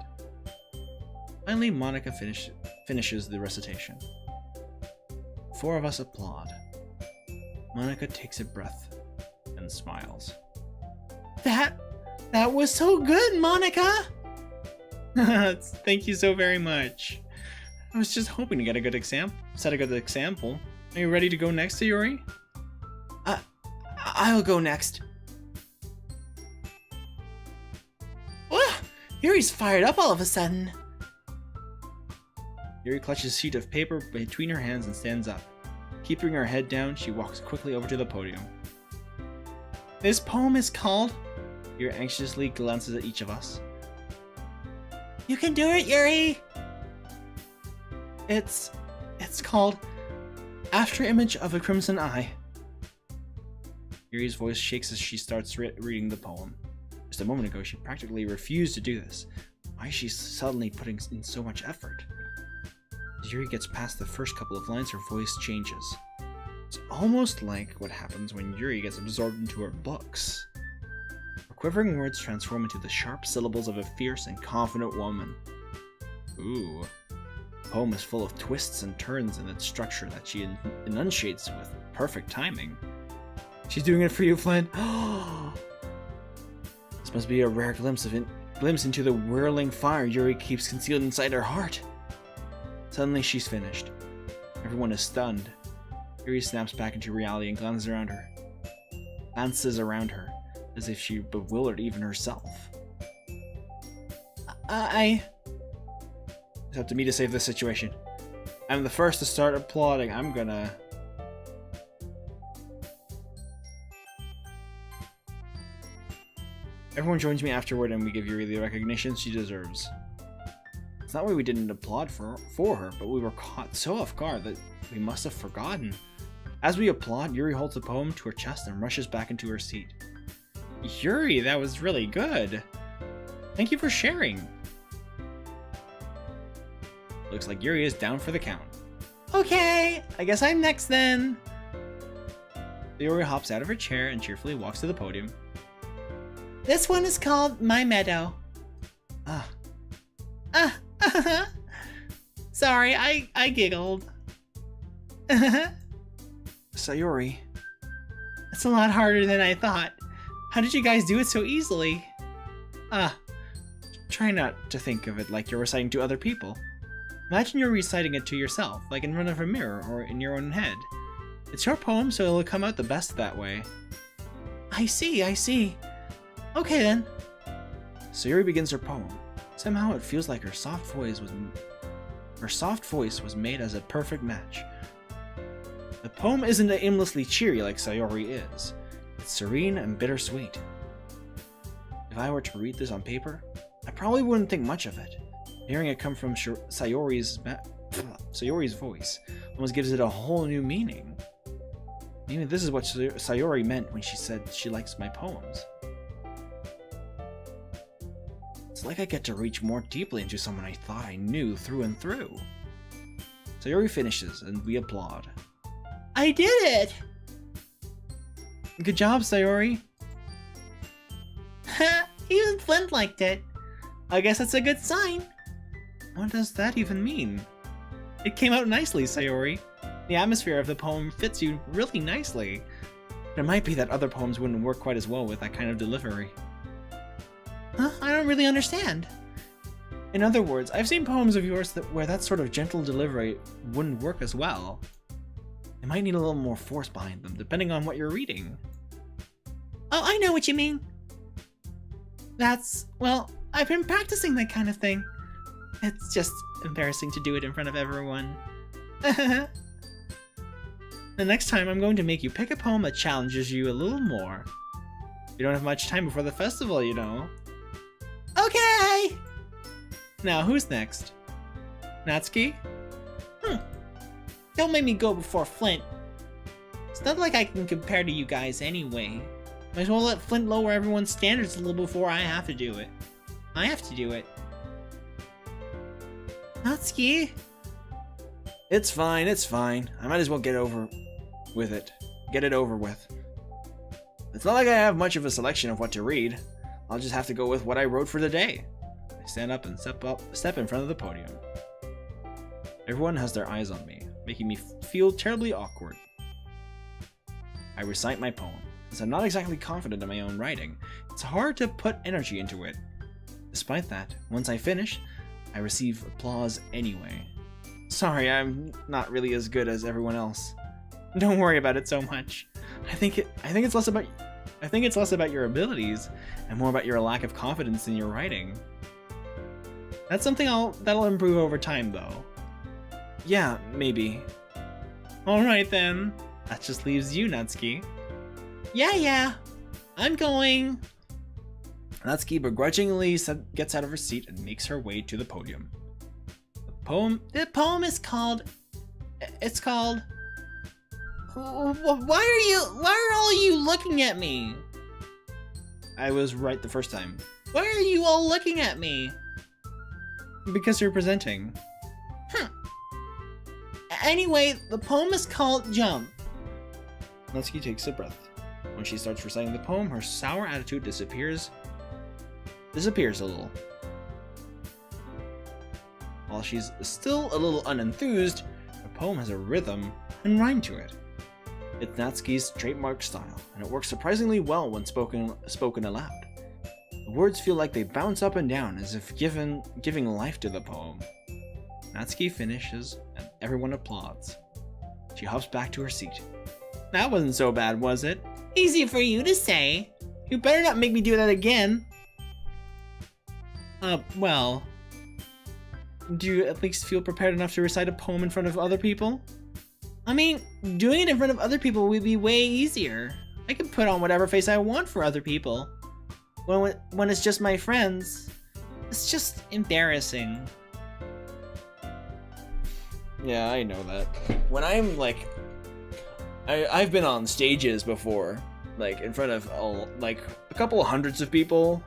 Finally, Monica finishes the recitation. Four of us applaud. Monica takes a breath and smiles. That was so good, Monica! Thank you so very much. I was just hoping to get a good example. Are you ready to go next, Yuri? I'll go next. Oh, Yuri's fired up all of a sudden. Yuri clutches a sheet of paper between her hands and stands up. Keeping her head down, she walks quickly over to the podium. This poem is called... Yuri anxiously glances at each of us. You can do it, Yuri! It's called After Image of a Crimson Eye. Yuri's voice shakes as she starts reading the poem. Just a moment ago, she practically refused to do this. Why is she suddenly putting in so much effort? As Yuri gets past the first couple of lines, her voice changes. It's almost like what happens when Yuri gets absorbed into her books. Her quivering words transform into the sharp syllables of a fierce and confident woman. Ooh. The poem is full of twists and turns in its structure that she enunciates with perfect timing. She's doing it for you, Flynn. This must be a rare glimpse into the whirling fire Yuri keeps concealed inside her heart. Suddenly, she's finished. Everyone is stunned. Yuri snaps back into reality and glances around her, as if she bewildered even herself. It's up to me to save this situation. I'm the first to start applauding. Everyone joins me afterward and we give Yuri the recognition she deserves. It's not why we didn't applaud for her, but we were caught so off guard that we must have forgotten. As we applaud, Yuri holds the poem to her chest and rushes back into her seat. Yuri, that was really good. Thank you for sharing. Looks like Yuri is down for the count. Okay, I guess I'm next then. Yuri hops out of her chair and cheerfully walks to the podium. This one is called My Meadow. Sorry, I giggled. Sayori. It's a lot harder than I thought. How did you guys do it so easily? Try not to think of it like you're reciting to other people. Imagine you're reciting it to yourself, like in front of a mirror or in your own head. It's your poem, so it'll come out the best that way. I see. Okay then. Sayori begins her poem. Somehow it feels like her soft voice was made as a perfect match. The poem isn't aimlessly cheery like Sayori is. It's serene and bittersweet. If I were to read this on paper, I probably wouldn't think much of it. Hearing it come from Sayori's voice almost gives it a whole new meaning. Maybe this is what Sayori meant when she said she likes my poems. It's like I get to reach more deeply into someone I thought I knew through and through. Sayori finishes, and we applaud. I did it! Good job, Sayori! Even Flint liked it. I guess that's a good sign. What does that even mean? It came out nicely, Sayori. The atmosphere of the poem fits you really nicely. It might be that other poems wouldn't work quite as well with that kind of delivery. Huh? I don't really understand. In other words, I've seen poems of yours where that sort of gentle delivery wouldn't work as well. They might need a little more force behind them, depending on what you're reading. Oh, I know what you mean. Well, I've been practicing that kind of thing. It's just embarrassing to do it in front of everyone. The next time, I'm going to make you pick a poem that challenges you a little more. You don't have much time before the festival, you know. Okay! Now, who's next? Natsuki? Don't make me go before Flint. It's not like I can compare to you guys anyway. Might as well let Flint lower everyone's standards a little before I have to do it. I have to do it. Natsuki? It's fine, it's fine. I might as well get it over with. It's not like I have much of a selection of what to read. I'll just have to go with what I wrote for the day. I stand up and step in front of the podium. Everyone has their eyes on me, making me feel terribly awkward. I recite my poem. Since I'm not exactly confident in my own writing, it's hard to put energy into it. Despite that, once I finish, I receive applause anyway. Sorry, I'm not really as good as everyone else. Don't worry about it so much. I think it's less about your abilities and more about your lack of confidence in your writing. That's something that'll improve over time, though. Yeah, maybe. Alright then. That just leaves you, Natsuki. Yeah. I'm going. Natsuki begrudgingly gets out of her seat and makes her way to the podium. The poem is called... It's called... Why are all you looking at me? I was right the first time. Why are you all looking at me? Because you're presenting. Anyway, the poem is called Jump. Natsuki takes a breath. When she starts reciting the poem, her sour attitude disappears a little. While she's still a little unenthused, the poem has a rhythm and rhyme to it. It's Natsuki's trademark style, and it works surprisingly well when spoken aloud. The words feel like they bounce up and down as if giving life to the poem. Natsuki finishes, and everyone applauds. She hops back to her seat. That wasn't so bad, was it? Easy for you to say. You better not make me do that again. Well... Do you at least feel prepared enough to recite a poem in front of other people? I mean, doing it in front of other people would be way easier. I can put on whatever face I want for other people. When it's just my friends, it's just embarrassing. Yeah, I know that. When I'm like... I've been on stages before, like in front of like a couple of hundreds of people,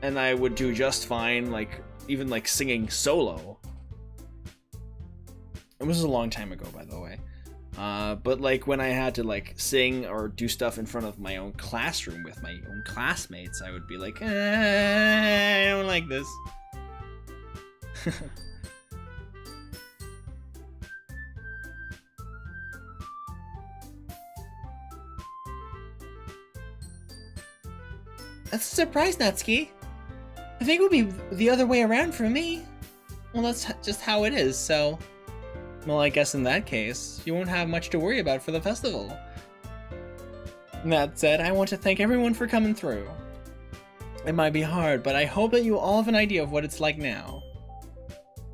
and I would do just fine, like even like singing solo. It was a long time ago, by the way. But like when I had to like sing or do stuff in front of my own classroom with my own classmates, I would be like, I don't like this. That's a surprise, Natsuki. I think it would be the other way around for me. Well, that's just how it is, so... Well, I guess in that case, you won't have much to worry about for the festival. That said, I want to thank everyone for coming through. It might be hard, but I hope that you all have an idea of what it's like now.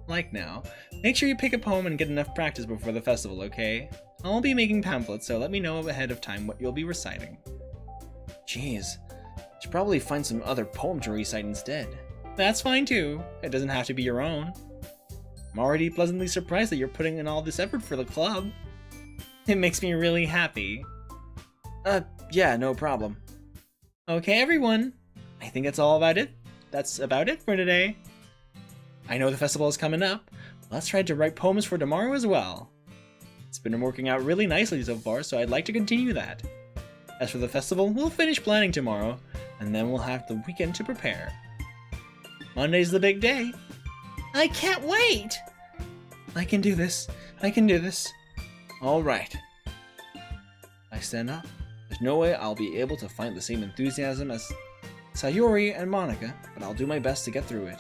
Make sure you pick a poem and get enough practice before the festival, okay? I'll be making pamphlets, so let me know ahead of time what you'll be reciting. Jeez, should probably find some other poem to recite instead. That's fine too. It doesn't have to be your own. I'm already pleasantly surprised that you're putting in all this effort for the club. It makes me really happy. Yeah, no problem. Okay, everyone. I think that's all about it. That's about it for today. I know the festival is coming up. Let's try to write poems for tomorrow as well. It's been working out really nicely so far, so I'd like to continue that. As for the festival, we'll finish planning tomorrow, and then we'll have the weekend to prepare. Monday's the big day. I can't wait! I can do this. I can do this. Alright. I stand up. There's no way I'll be able to find the same enthusiasm as Sayuri and Monica, but I'll do my best to get through it.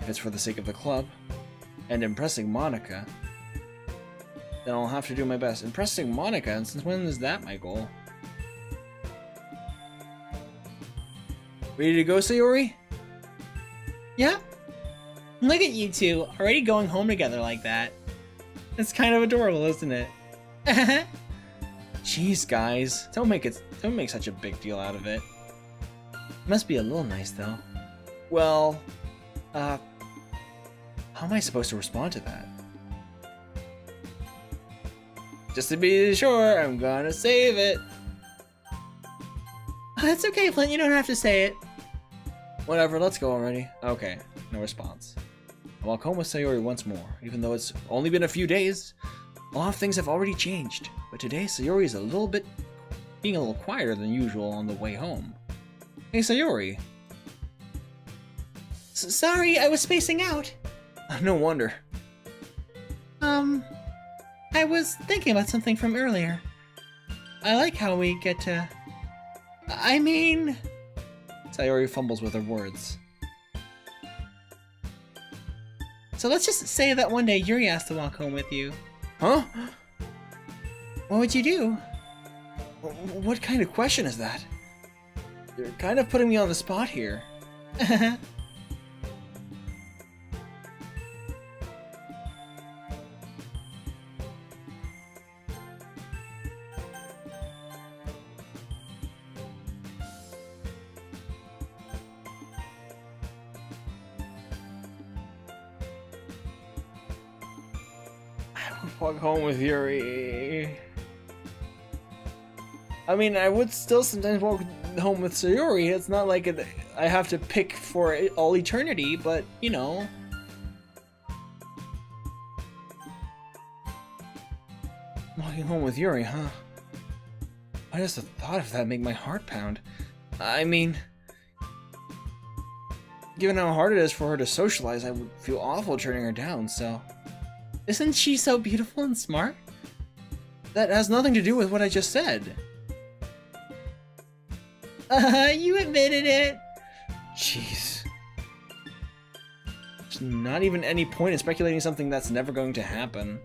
If it's for the sake of the club, and impressing Monica, then I'll have to do my best. Impressing Monica, and since when is that my goal? Ready to go, Sayuri? Yeah? Look at you two, already going home together like that. It's kind of adorable, isn't it? Jeez, guys. Don't make such a big deal out of it. Must be a little nice, though. Well, how am I supposed to respond to that? Just to be sure, I'm gonna save it. That's okay, Flint, you don't have to say it. Whatever, let's go already. Okay, no response. I'll walk home with Sayori once more. Even though it's only been a few days, a lot of things have already changed. But today, Sayori is being a little quieter than usual on the way home. Hey, Sayori. Sorry, I was spacing out. No wonder. I was thinking about something from earlier. I like how we get to... I mean... Sayori fumbles with her words. So let's just say that one day Yuri asked to walk home with you. Huh? What would you do? What kind of question is that? You're kind of putting me on the spot here. Walk home with Yuri. I mean, I would still sometimes walk home with Sayuri. It's not like I have to pick for all eternity, but, you know. Walking home with Yuri, huh? Why does the thought of that make my heart pound? I mean, given how hard it is for her to socialize, I would feel awful turning her down, so... Isn't she so beautiful and smart? That has nothing to do with what I just said. You admitted it. Jeez. There's not even any point in speculating something that's never going to happen.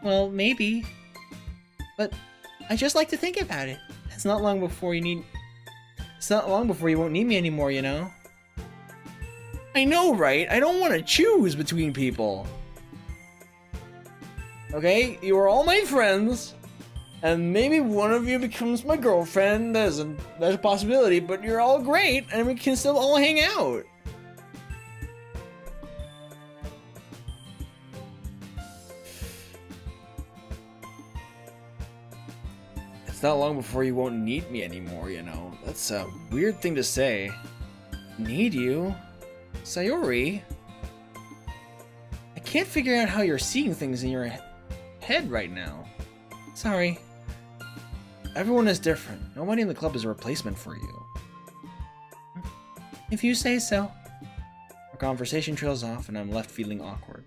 Well, maybe. But I just like to think about it. It's not long before you won't need me anymore, you know? I know, right? I don't want to choose between people. Okay, you are all my friends, and maybe one of you becomes my girlfriend. There's a possibility, but you're all great, and we can still all hang out. It's not long before you won't need me anymore, you know. That's a weird thing to say. Need you? Sayori? I can't figure out how you're seeing things in your head right now. Sorry. Everyone is different. Nobody in the club is a replacement for you. If you say so. Our conversation trails off and I'm left feeling awkward.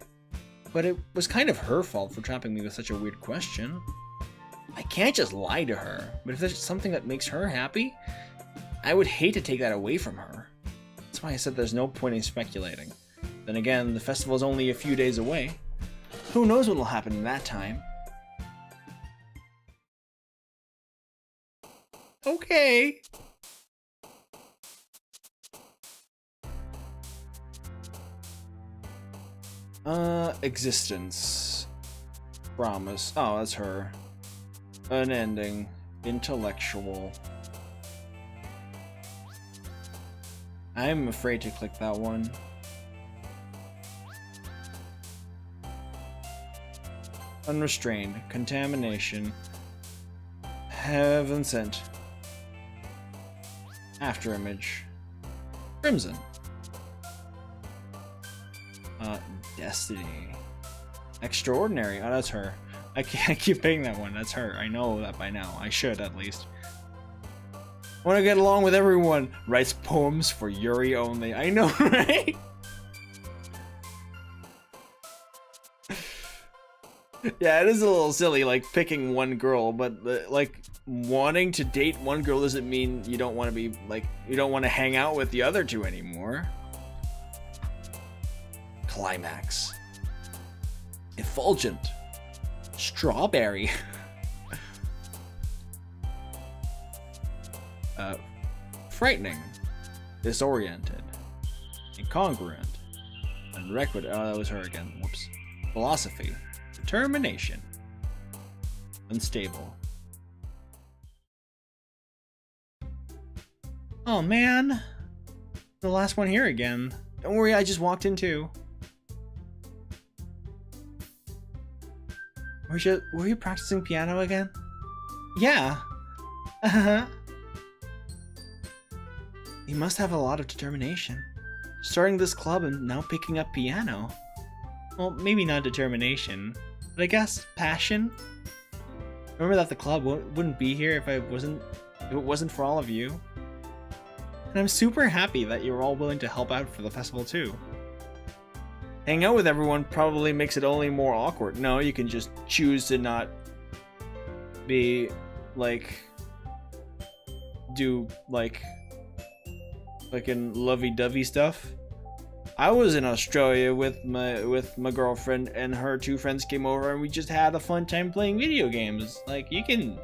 But it was kind of her fault for trapping me with such a weird question. I can't just lie to her, but if there's something that makes her happy, I would hate to take that away from her. That's why I said there's no point in speculating. Then again, the festival's only a few days away. Who knows what will happen in that time? Okay. Existence. Promise. Oh, that's her. An ending. Intellectual. I'm afraid to click that one. Unrestrained. Contamination. Heaven sent. After image. Crimson. Destiny. Extraordinary. Oh, that's her. I keep picking that one. That's her. I know that by now. I should, at least. Want to get along with everyone. Writes poems for Yuri only. I know, right? Yeah, it is a little silly, like, picking one girl, but, like, wanting to date one girl doesn't mean you don't want to be, like, you don't want to hang out with the other two anymore. Climax. Effulgent. Strawberry. Frightening. Disoriented. Incongruent. Unrequited. Oh, that was her again. Whoops. Philosophy. Determination. Unstable. Oh man. The last one here again. Don't worry, I just walked in too. Were you practicing piano again? Yeah. Uh-huh. You must have a lot of determination. Starting this club and now picking up piano. Well, maybe not determination, but I guess passion. Remember that the club wouldn't be here if it wasn't for all of you. And I'm super happy that you're all willing to help out for the festival too. Hang out with everyone probably makes it only more awkward. No, you can just choose to not be, like, do, like fucking lovey-dovey stuff. I was in Australia with my girlfriend, and her two friends came over, and we just had a fun time playing video games. Like, you can...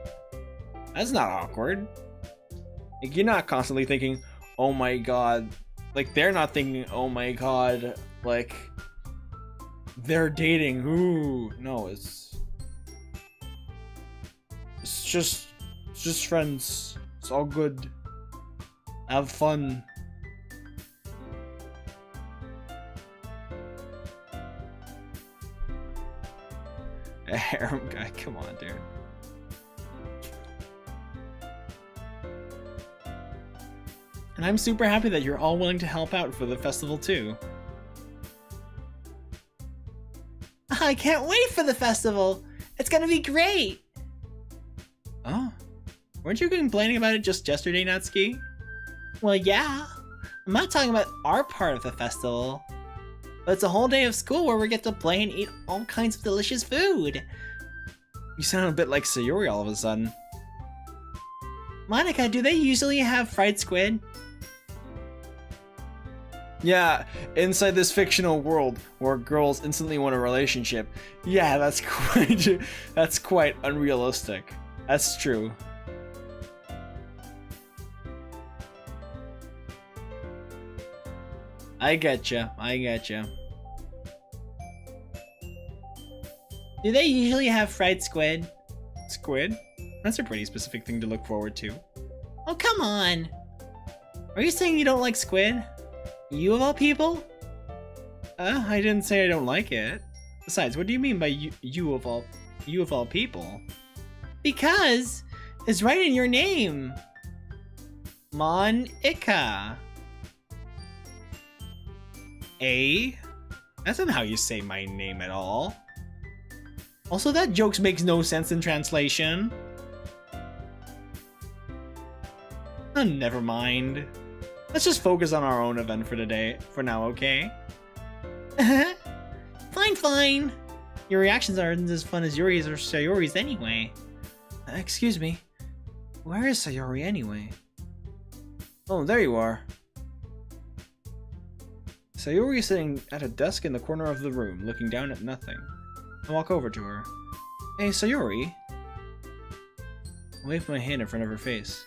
That's not awkward. Like, you're not constantly thinking, oh my god... Like, they're not thinking, oh my god, like... They're dating. Ooh, no, it's just friends. It's all good. Have fun. A harem guy, come on, dude. And I'm super happy that you're all willing to help out for the festival too. I can't wait for the festival! It's gonna be great! Oh? Weren't you complaining about it just yesterday, Natsuki? Well, yeah. I'm not talking about our part of the festival. But it's a whole day of school where we get to play and eat all kinds of delicious food. You sound a bit like Sayori all of a sudden. Monica, do they usually have fried squid? Yeah, inside this fictional world where girls instantly want a relationship. Yeah, that's quite unrealistic. That's true. I getcha. Do they usually have fried squid? Squid? That's a pretty specific thing to look forward to. Oh, come on! Are you saying you don't like squid? You of all people? I didn't say I don't like it. Besides, what do you mean by you of all people? Because it's right in your name. Monica. That's not how you say my name at all. Also, that joke makes no sense in translation. Oh, never mind. Let's just focus on our own event for today, for now, okay? Fine. Your reactions aren't as fun as Yuri's or Sayori's anyway. Excuse me. Where is Sayori anyway? Oh, there you are. Sayori is sitting at a desk in the corner of the room, looking down at nothing. I walk over to her. Hey, Sayori. I wave my hand in front of her face.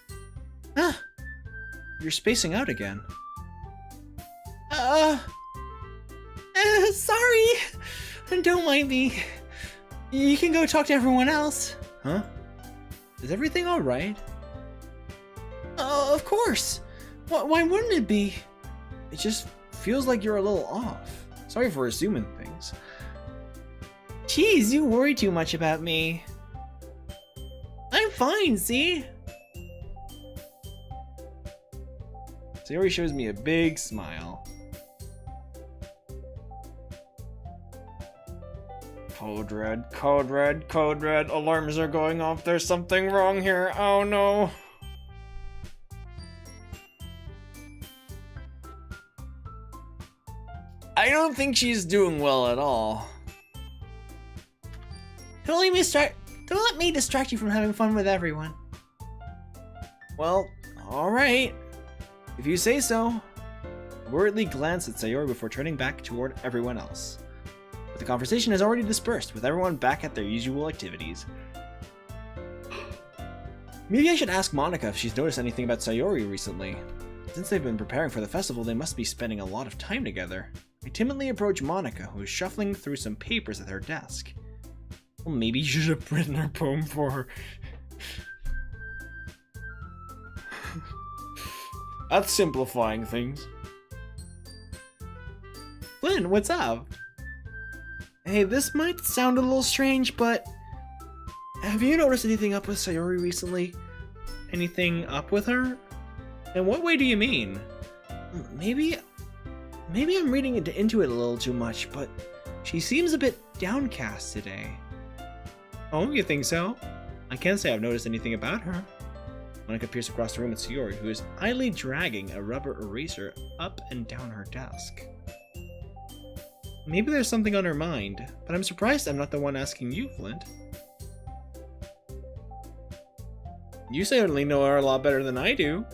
Ah! You're spacing out again. Sorry! Don't mind me. You can go talk to everyone else. Huh? Is everything alright? Of course! Why wouldn't it be? it just feels like you're a little off. Sorry for assuming things. Jeez, you worry too much about me. I'm fine, see? Sayori shows me a big smile. Code red, code red, code red. Alarms are going off. There's something wrong here. Oh no. I don't think she's doing well at all. Don't let me distract you from having fun with everyone. Well, alright. If you say so. I worriedly glanced at Sayori before turning back toward everyone else. But the conversation has already dispersed, with everyone back at their usual activities. Maybe I should ask Monika if she's noticed anything about Sayori recently. Since they've been preparing for the festival, they must be spending a lot of time together. I timidly approach Monika, who is shuffling through some papers at her desk. Well, maybe you should have written her poem for her. That's simplifying things. Flynn, what's up? Hey, this might sound a little strange, but have you noticed anything up with Sayori recently? Anything up with her? In what way do you mean? Maybe I'm reading into it a little too much, but she seems a bit downcast today. Oh, you think so? I can't say I've noticed anything about her. Monika peers across the room at Sayori, who is idly dragging a rubber eraser up and down her desk. Maybe there's something on her mind, but I'm surprised I'm not the one asking you, Flint. You certainly know her a lot better than I do.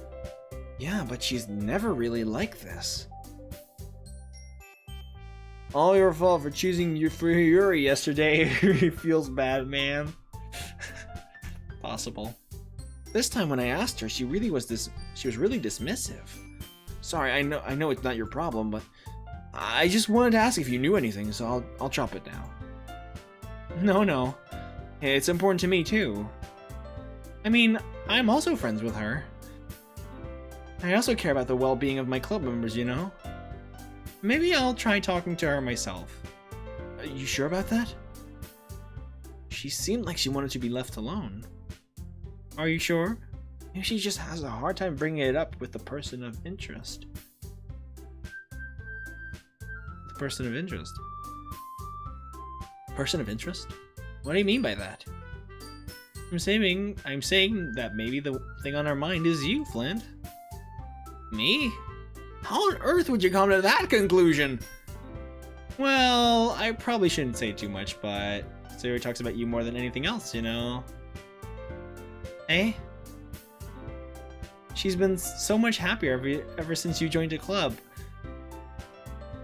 Yeah, but she's never really like this. All your fault for choosing you for Yuri yesterday. He feels bad, man. Possible. This time when I asked her, she was really dismissive. Sorry, I know it's not your problem, but I just wanted to ask if you knew anything, so I'll chop it now. No. It's important to me too. I mean, I'm also friends with her. I also care about the well-being of my club members, you know? Maybe I'll try talking to her myself. Are you sure about that? She seemed like she wanted to be left alone. Are you sure? Maybe she just has a hard time bringing it up with the person of interest. The person of interest? Person of interest? What do you mean by that? I'm saying that maybe the thing on our mind is you, Flint. Me? How on earth would you come to that conclusion? Well, I probably shouldn't say too much, but Sayori talks about you more than anything else, you know? Eh? She's been so much happier ever since you joined the club.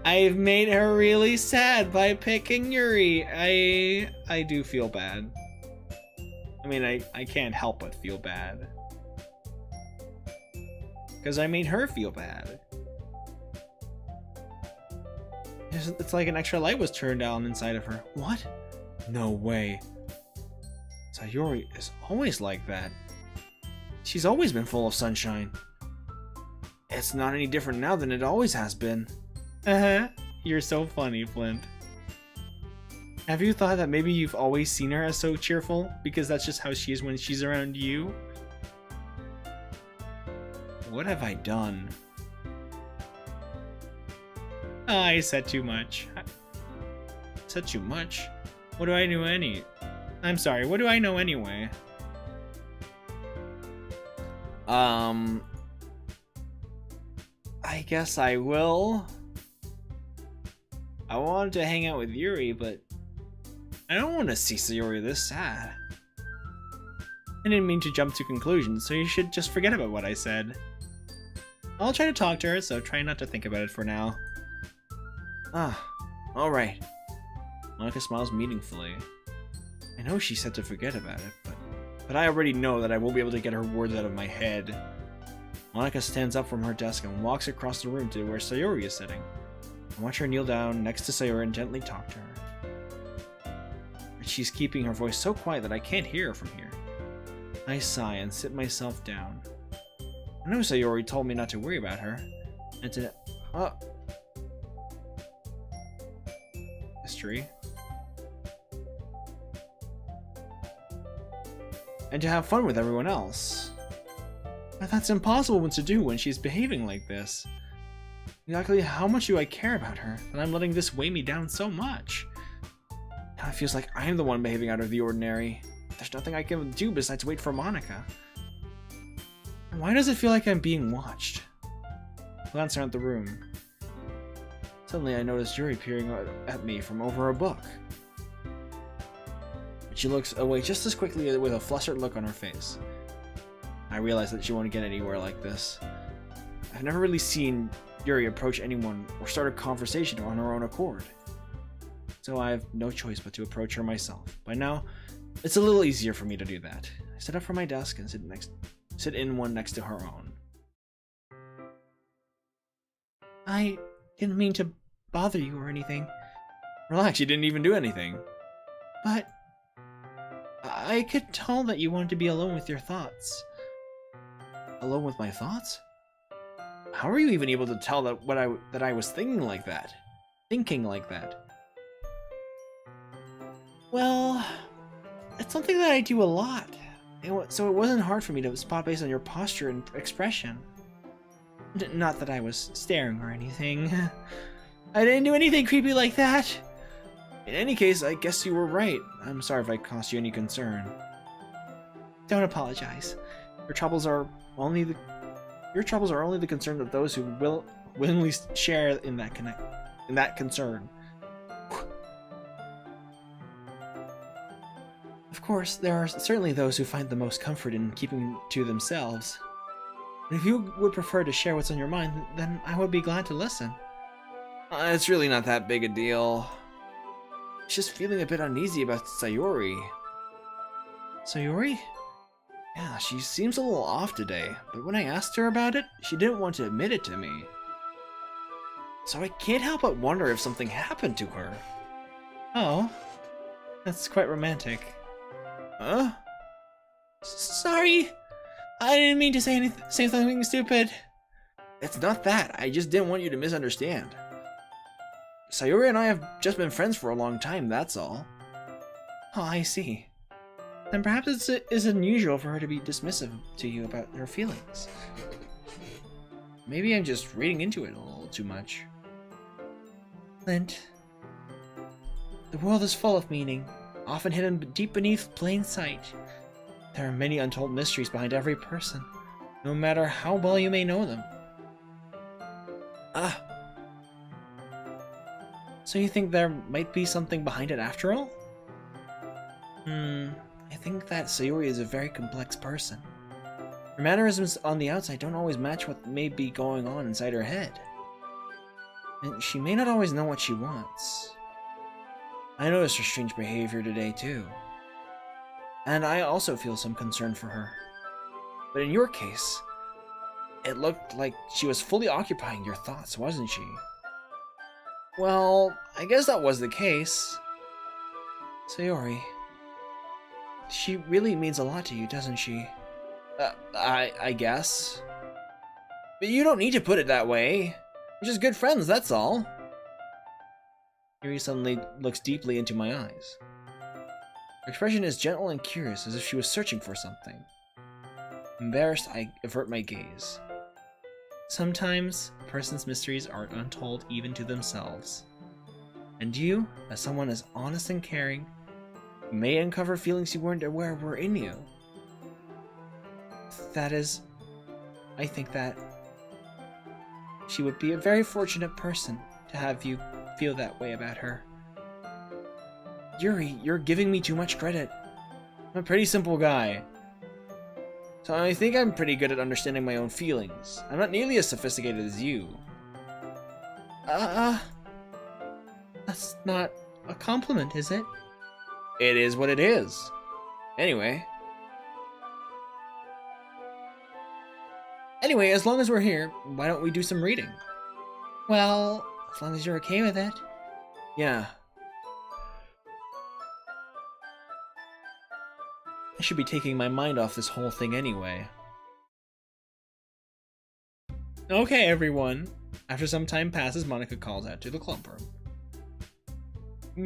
I've made her really sad by picking Yuri. I do feel bad. I mean, I can't help but feel bad. Because I made her feel bad. It's like an extra light was turned on inside of her. What? No way. Sayori is always like that. She's always been full of sunshine. It's not any different now than it always has been. You're so funny, Flint. Have you thought that maybe you've always seen her as so cheerful? Because that's just how she is when she's around you? What have I done? I said too much. Said too much? What do I know I'm sorry, what do I know anyway? I guess I will. I wanted to hang out with Yuri, but I don't want to see Sayori this sad. I didn't mean to jump to conclusions, so you should just forget about what I said. I'll try to talk to her, so try not to think about it for now. Alright. Monika smiles meaningfully. I know she said to forget about it, but I already know that I won't be able to get her words out of my head. Monika stands up from her desk and walks across the room to where Sayori is sitting. I watch her kneel down next to Sayori and gently talk to her. But she's keeping her voice so quiet that I can't hear her from here. I sigh and sit myself down. I know Sayori told me not to worry about her, and History. And to have fun with everyone else. But that's impossible to do when she's behaving like this. Exactly how much do I care about her that I'm letting this weigh me down so much? Now it feels like I'm the one behaving out of the ordinary. There's nothing I can do besides wait for Monica. Why does it feel like I'm being watched? I glance around the room. Suddenly I notice Yuri peering at me from over a book. She looks away just as quickly with a flustered look on her face. I realize that she won't get anywhere like this. I've never really seen Yuri approach anyone or start a conversation on her own accord. So I have no choice but to approach her myself. By now, it's a little easier for me to do that. I sit up from my desk and sit in one next to her own. I didn't mean to bother you or anything. Relax, you didn't even do anything. But I could tell that you wanted to be alone with your thoughts. Alone with my thoughts? How are you even able to tell that I was thinking like that? Well, it's something that I do a lot. So it wasn't hard for me to spot based on your posture and expression. Not that I was staring or anything. I didn't do anything creepy like that. In any case, I guess you were right. I'm sorry if I caused you any concern. Don't apologize. Your troubles are only the concern of those who willingly share in that concern. Of course, there are certainly those who find the most comfort in keeping to themselves. And if you would prefer to share what's on your mind, then I would be glad to listen. It's really not that big a deal. Just feeling a bit uneasy about Sayori. Sayori? Yeah, she seems a little off today, but when I asked her about it, she didn't want to admit it to me. So I can't help but wonder if something happened to her. Oh, that's quite romantic. Huh? Sorry, I didn't mean to say something stupid. It's not that, I just didn't want you to misunderstand. Sayori and I have just been friends for a long time, that's all. Oh, I see. Then perhaps it is unusual for her to be dismissive to you about her feelings. Maybe I'm just reading into it a little too much. Clint, the world is full of meaning, often hidden deep beneath plain sight. There are many untold mysteries behind every person, no matter how well you may know them. So you think there might be something behind it after all? I think that Sayori is a very complex person. Her mannerisms on the outside don't always match what may be going on inside her head. And she may not always know what she wants. I noticed her strange behavior today too. And I also feel some concern for her. But in your case, it looked like she was fully occupying your thoughts, wasn't she? Well, I guess that was the case. Sayori, she really means a lot to you, doesn't she? I guess. But you don't need to put it that way. We're just good friends, that's all. Yuri suddenly looks deeply into my eyes. Her expression is gentle and curious, as if she was searching for something. Embarrassed, I avert my gaze. Sometimes, a person's mysteries are untold even to themselves. And you, as someone as honest and caring, may uncover feelings you weren't aware were in you. That is, I think that she would be a very fortunate person to have you feel that way about her. Yuri, you're giving me too much credit. I'm a pretty simple guy. So I think I'm pretty good at understanding my own feelings. I'm not nearly as sophisticated as you. That's not a compliment, is it? It is what it is. Anyway, as long as we're here, why don't we do some reading? Well, as long as you're okay with it. Yeah. I should be taking my mind off this whole thing anyway. Okay, everyone. After some time passes, Monica calls out to the club room.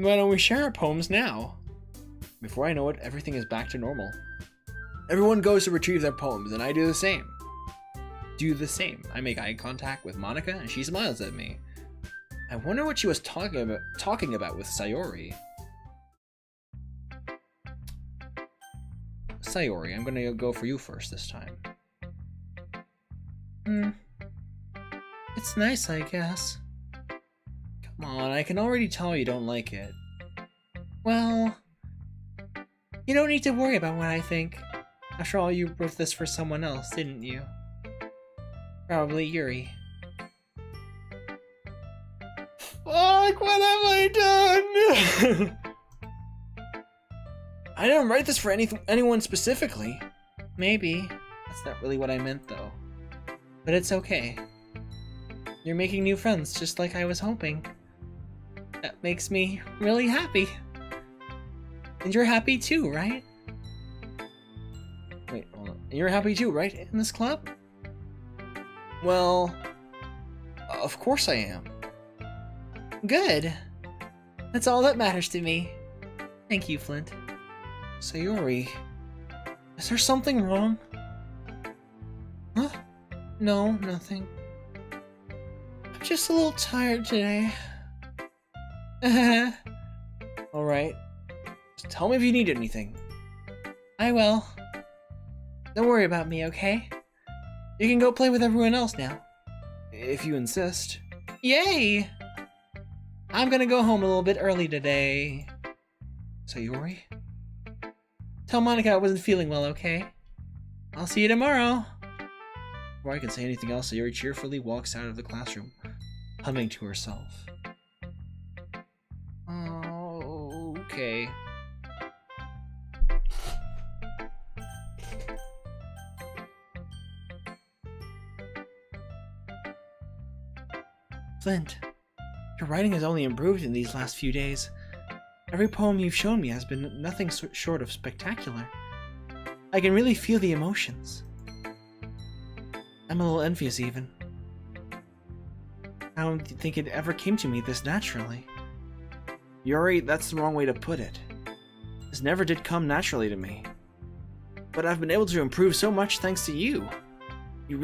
Why don't we share our poems now? Before I know it, everything is back to normal. Everyone goes to retrieve their poems, and I do the same. I make eye contact with Monica, and she smiles at me. I wonder what she was talking about with Sayori. Sayori, I'm gonna go for you first this time. It's nice, I guess. Come on, I can already tell you don't like it. Well, you don't need to worry about what I think. After all, you wrote this for someone else, didn't you? Probably Yuri. Fuck, what have I done? I didn't write this for anyone specifically. Maybe. That's not really what I meant, though. But it's okay. You're making new friends, just like I was hoping. That makes me really happy. And you're happy too, right? Wait, hold on. You're happy too, right? In this club? Well, of course I am. Good. That's all that matters to me. Thank you, Flint. Sayori, is there something wrong? Huh? No, nothing. I'm just a little tired today. Alright. Just tell me if you need anything. I will. Don't worry about me, okay? You can go play with everyone else now. If you insist. Yay! I'm gonna go home a little bit early today. Sayori? Tell Monica I wasn't feeling well, okay? I'll see you tomorrow. Before I can say anything else, Yuri cheerfully walks out of the classroom, humming to herself. Oh, okay. Flint, your writing has only improved in these last few days. Every poem you've shown me has been nothing short of spectacular. I can really feel the emotions. I'm a little envious, even. I don't think it ever came to me this naturally. Yuri, that's the wrong way to put it. This never did come naturally to me. But I've been able to improve so much thanks to you. You're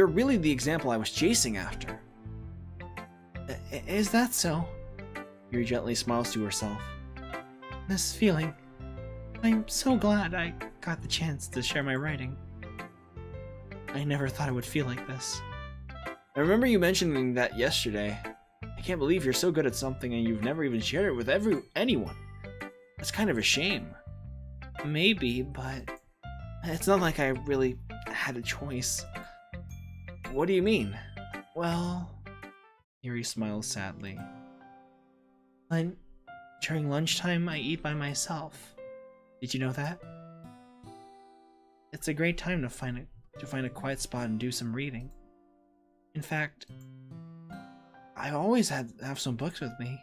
really the example I was chasing after. Is that so? Yuri gently smiles to herself. This feeling. I'm so glad I got the chance to share my writing. I never thought I would feel like this. I remember you mentioning that yesterday. I can't believe you're so good at something and you've never even shared it with anyone. That's kind of a shame. Maybe, but it's not like I really had a choice. What do you mean? Well, Yuri smiles sadly. During lunchtime, I eat by myself. Did you know that? It's a great time to find a quiet spot and do some reading. In fact, I always have some books with me.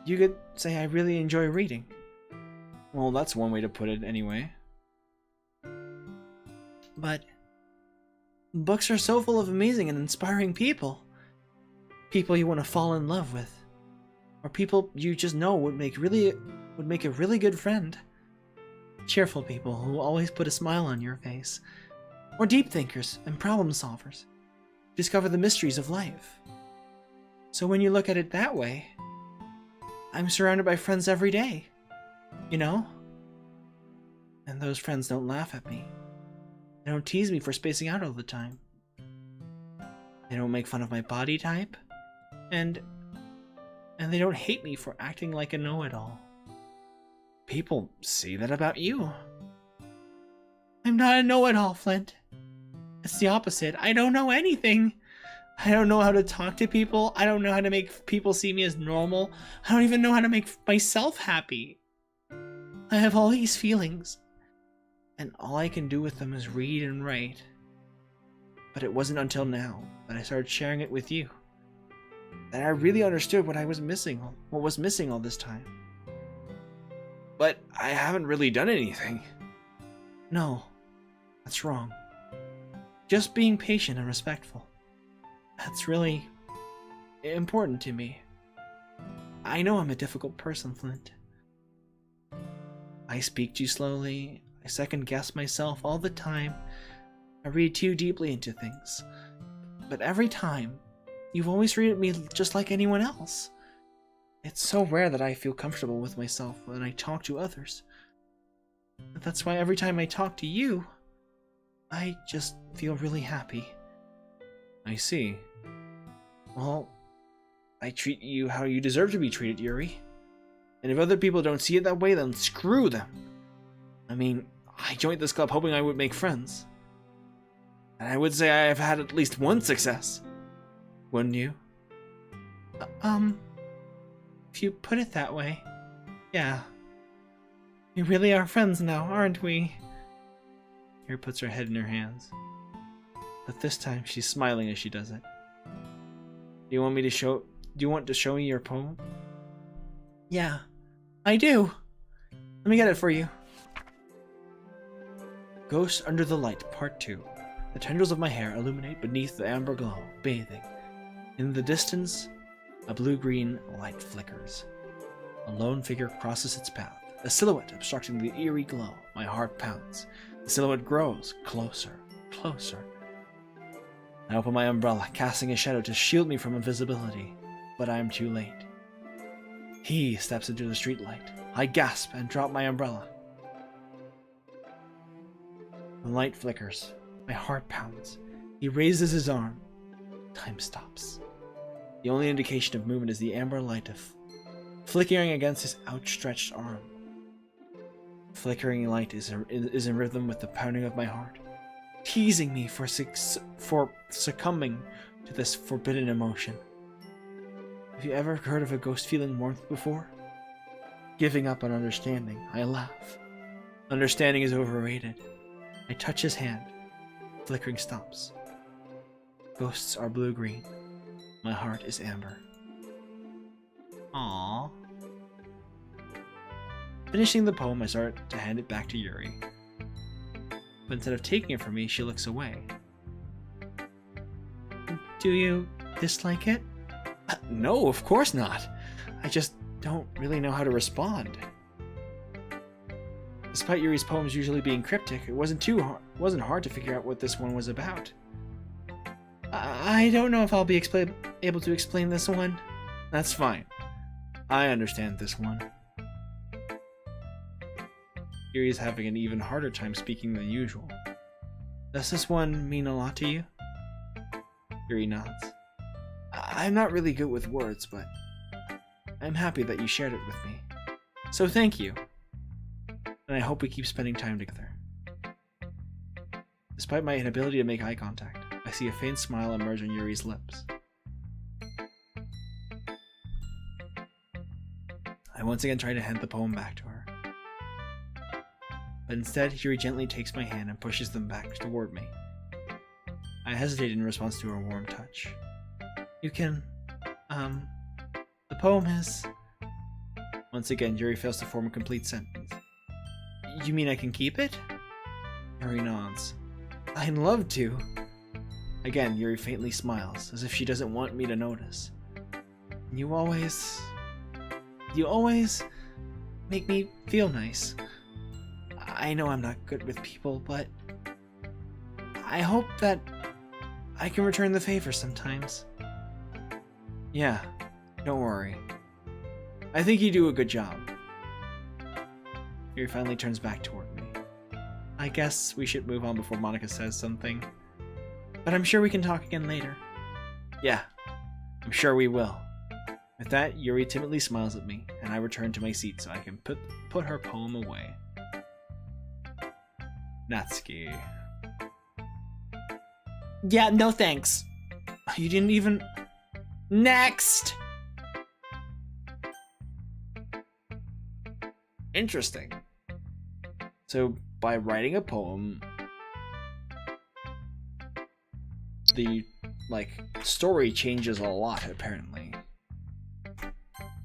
You could say I really enjoy reading. Well, that's one way to put it, anyway. But books are so full of amazing and inspiring people. People you want to fall in love with. Or people you just know would make a really good friend. Cheerful people who always put a smile on your face. Or deep thinkers and problem solvers. Discover the mysteries of life. So when you look at it that way, I'm surrounded by friends every day. You know? And those friends don't laugh at me. They don't tease me for spacing out all the time. They don't make fun of my body type. And they don't hate me for acting like a know-it-all. People say that about you. I'm not a know-it-all, Flint. It's the opposite. I don't know anything. I don't know how to talk to people. I don't know how to make people see me as normal. I don't even know how to make myself happy. I have all these feelings, and all I can do with them is read and write. But it wasn't until now that I started sharing it with you that I really understood what was missing all this time. But I haven't really done anything. No, that's wrong. Just being patient and respectful. That's really important to me. I know I'm a difficult person, Flint. I speak too slowly. I second guess myself all the time. I read too deeply into things. But every time, you've always treated me just like anyone else. It's so rare that I feel comfortable with myself when I talk to others. But that's why every time I talk to you, I just feel really happy. I see. Well, I treat you how you deserve to be treated, Yuri. And if other people don't see it that way, then screw them. I mean, I joined this club hoping I would make friends. And I would say I have had at least one success. Wouldn't you? If you put it that way, yeah. We really are friends now, aren't we? Yuri puts her head in her hands. But this time, she's smiling as she does it. Do you want to show me your poem? Yeah, I do. Let me get it for you. Ghost Under the Light, Part 2. The tendrils of my hair illuminate beneath the amber glow, bathing. In the distance, a blue-green light flickers. A lone figure crosses its path, a silhouette obstructing the eerie glow. My heart pounds. The silhouette grows, closer, closer. I open my umbrella, casting a shadow to shield me from invisibility, but I am too late. He steps into the streetlight. I gasp and drop my umbrella. The light flickers. My heart pounds. He raises his arm. Time stops. The only indication of movement is the amber light flickering against his outstretched arm. The flickering light is in rhythm with the pounding of my heart, teasing me for succumbing to this forbidden emotion. Have you ever heard of a ghost feeling warmth before? Giving up on understanding, I laugh. Understanding is overrated. I touch his hand. Flickering stops. Ghosts are blue-green. My heart is amber. Aww. Finishing the poem, I start to hand it back to Yuri. But instead of taking it from me, she looks away. Do you dislike it? No, of course not. I just don't really know how to respond. Despite Yuri's poems usually being cryptic, it wasn't hard to figure out what this one was about. I don't know if I'll be able to explain this one. That's fine. I understand this one. Yuri's having an even harder time speaking than usual. Does this one mean a lot to you? Yuri nods. I'm not really good with words, but I'm happy that you shared it with me. So thank you. And I hope we keep spending time together. Despite my inability to make eye contact, I see a faint smile emerge on Yuri's lips. I once again try to hand the poem back to her. But instead, Yuri gently takes my hand and pushes them back toward me. I hesitate in response to her warm touch. You can, the poem is... Once again, Yuri fails to form a complete sentence. You mean I can keep it? Yuri nods. I'd love to. Again, Yuri faintly smiles, as if she doesn't want me to notice. You always make me feel nice. I know I'm not good with people, but I hope that I can return the favor sometimes. Yeah, don't worry. I think you do a good job. Yuri finally turns back toward me. I guess we should move on before Monica says something. But I'm sure we can talk again later. Yeah, I'm sure we will. With that, Yuri timidly smiles at me, and I return to my seat so I can put her poem away. Natsuki. Yeah, no thanks. You didn't even... Next! Interesting. So, by writing a poem, the, story changes a lot, apparently.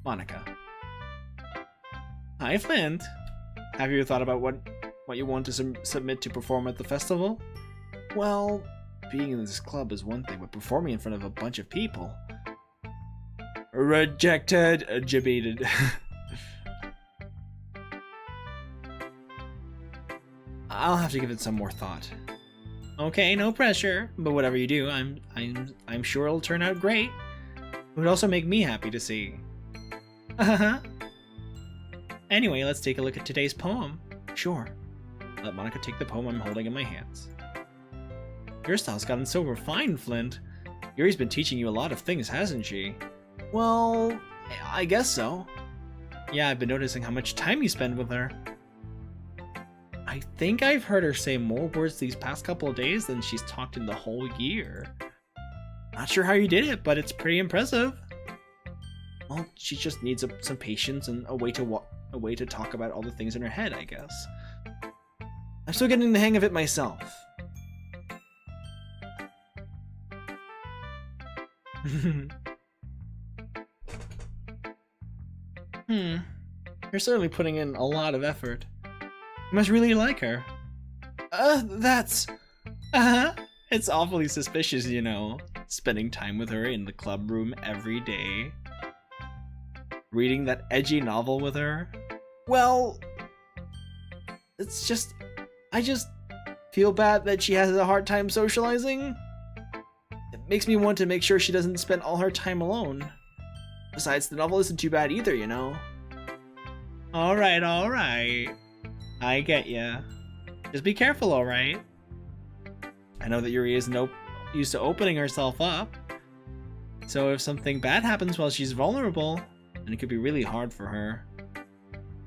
Monica. Hi, Flint. Have you thought about what you want to submit to perform at the festival? Well, being in this club is one thing, but performing in front of a bunch of people... Rejected, debated. I'll have to give it some more thought. Okay, no pressure, but whatever you do, I'm sure it'll turn out great. It would also make me happy to see. Anyway, let's take a look at today's poem. Sure. Let Monica take the poem I'm holding in my hands. Your style's gotten so refined, Flint. Yuri's been teaching you a lot of things, hasn't she? Well, I guess so. Yeah, I've been noticing how much time you spend with her. I think I've heard her say more words these past couple of days than she's talked in the whole year. Not sure how you did it, but it's pretty impressive. Well, she just needs some patience and a way to talk about all the things in her head, I guess. I'm still getting the hang of it myself. You're certainly putting in a lot of effort. You must really like her. That's... It's awfully suspicious, you know. Spending time with her in the club room every day. Reading that edgy novel with her. Well... It's just... I just feel bad that she has a hard time socializing. It makes me want to make sure she doesn't spend all her time alone. Besides, the novel isn't too bad either, you know. Alright. I get ya. Just be careful, alright? I know that Yuri isn't used to opening herself up. So if something bad happens while she's vulnerable, then it could be really hard for her.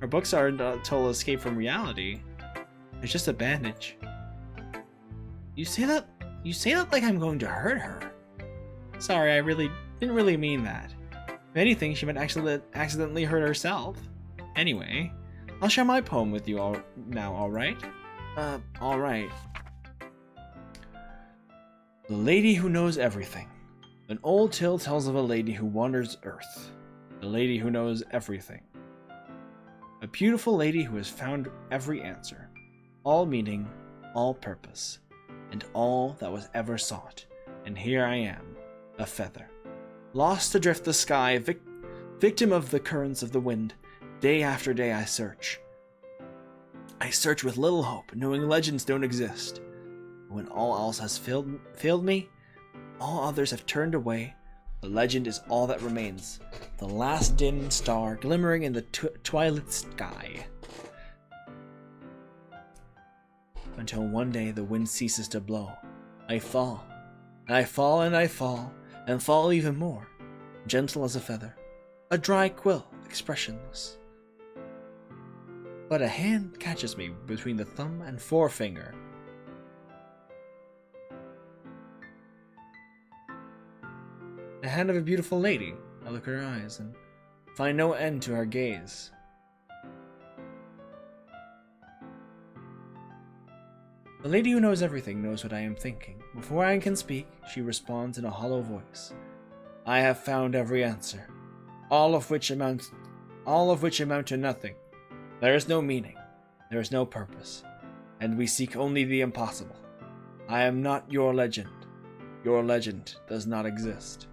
Her books aren't a total escape from reality. It's just a bandage. You say that like I'm going to hurt her. Sorry, I didn't really mean that. If anything, she might accidentally hurt herself. Anyway, I'll share my poem with you all now, alright? Alright. The Lady Who Knows Everything. An old tale tells of a lady who wanders Earth. The lady who knows everything. A beautiful lady who has found every answer, all meaning, all purpose, and all that was ever sought. And here I am, a feather, lost adrift the sky, victim of the currents of the wind. Day after day I search. I search with little hope, knowing legends don't exist. When all else has failed me, all others have turned away, the legend is all that remains, the last dim star glimmering in the twilight sky. Until one day the wind ceases to blow. I fall, and I fall, and I fall, and fall even more, gentle as a feather, a dry quill, expressionless. But a hand catches me between the thumb and forefinger. The hand of a beautiful lady. I look at her eyes and find no end to her gaze. The lady who knows everything knows what I am thinking. Before I can speak, she responds in a hollow voice. I have found every answer, all of which amount to nothing. There is no meaning, there is no purpose, and we seek only the impossible. I am not your legend. Your legend does not exist.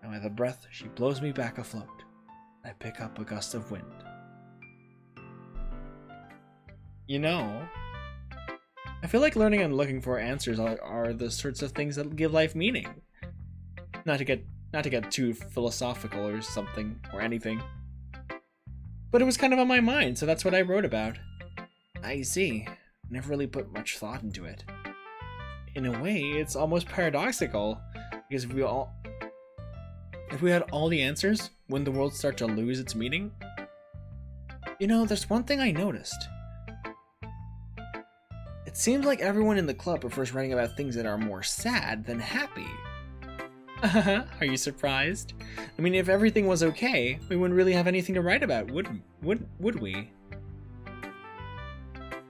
And with a breath, she blows me back afloat. I pick up a gust of wind. You know, I feel like learning and looking for answers are the sorts of things that give life meaning. Not to get too philosophical or something or anything. But it was kind of on my mind, so that's what I wrote about. I see. Never really put much thought into it. In a way, it's almost paradoxical, because if we had all the answers, wouldn't the world start to lose its meaning? You know, there's one thing I noticed. It seems like everyone in the club prefers writing about things that are more sad than happy. Are you surprised? I mean, if everything was okay, we wouldn't really have anything to write about, would we?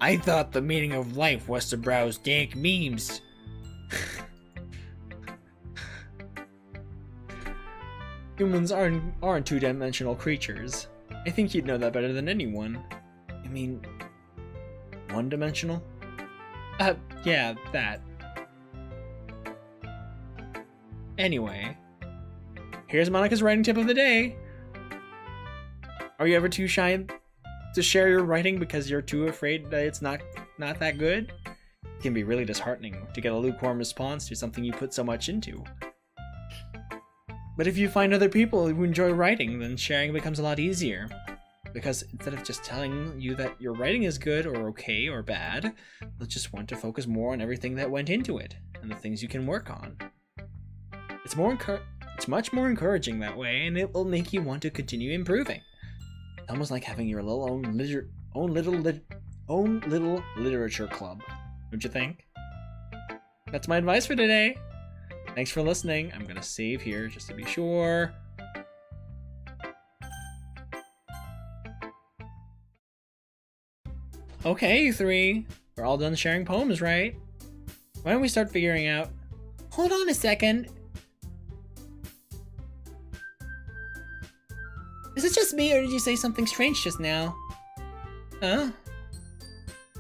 I thought the meaning of life was to browse dank memes. Humans aren't two-dimensional creatures. I think you'd know that better than anyone. I mean, one-dimensional? Yeah, that. Anyway, here's Monica's writing tip of the day. Are you ever too shy to share your writing because you're too afraid that it's not that good? It can be really disheartening to get a lukewarm response to something you put so much into. But if you find other people who enjoy writing, then sharing becomes a lot easier. Because instead of just telling you that your writing is good or okay or bad, they'll just want to focus more on everything that went into it and the things you can work on. It's much more encouraging that way, and it will make you want to continue improving. It's almost like having your own little literature club. Don't you think? That's my advice for today. Thanks for listening. I'm gonna save here just to be sure. Okay, you three. We're all done sharing poems, right? Why don't we start figuring out... Hold on a second. Is it just me, or did you say something strange just now? Huh?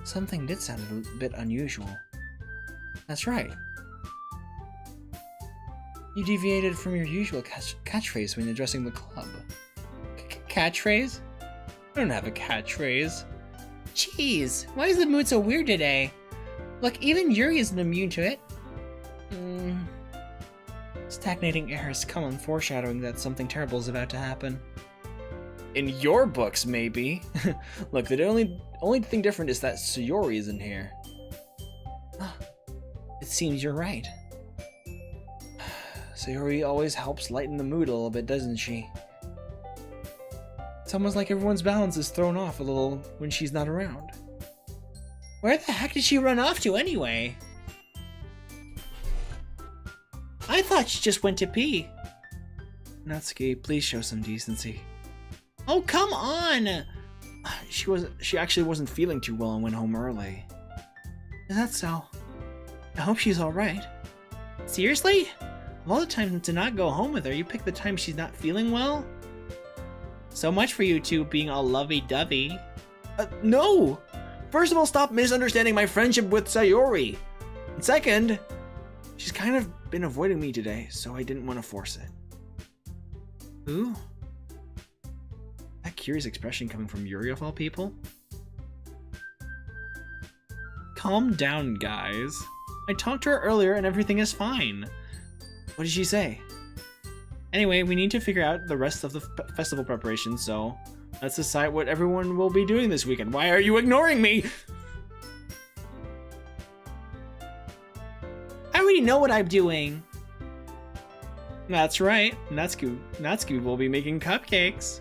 Something did sound a bit unusual. That's right. You deviated from your usual catchphrase when addressing the club. Catchphrase? I don't have a catchphrase. Jeez, why is the mood so weird today? Look, even Yuri isn't immune to it. Stagnating air is common foreshadowing that something terrible is about to happen. In your books, maybe. Look, the only thing different is that Sayori isn't here. It seems you're right. Sayori always helps lighten the mood a little bit, doesn't she? It's almost like everyone's balance is thrown off a little when she's not around. Where the heck did she run off to anyway? I thought she just went to pee. Natsuki, please show some decency. Oh, come on! She actually wasn't feeling too well and went home early. Is that so? I hope she's alright. Seriously? Of all the times to not go home with her, you pick the time she's not feeling well? So much for you two being all lovey-dovey. No! First of all, stop misunderstanding my friendship with Sayori. And second, she's kind of been avoiding me today, so I didn't want to force it. Ooh. That curious expression coming from Yuri of all people? Calm down, guys. I talked to her earlier and everything is fine. What did she say? Anyway, we need to figure out the rest of the festival preparations, so let's decide what everyone will be doing this weekend. Why are you ignoring me? I already know what I'm doing. That's right. Natsuki will be making cupcakes.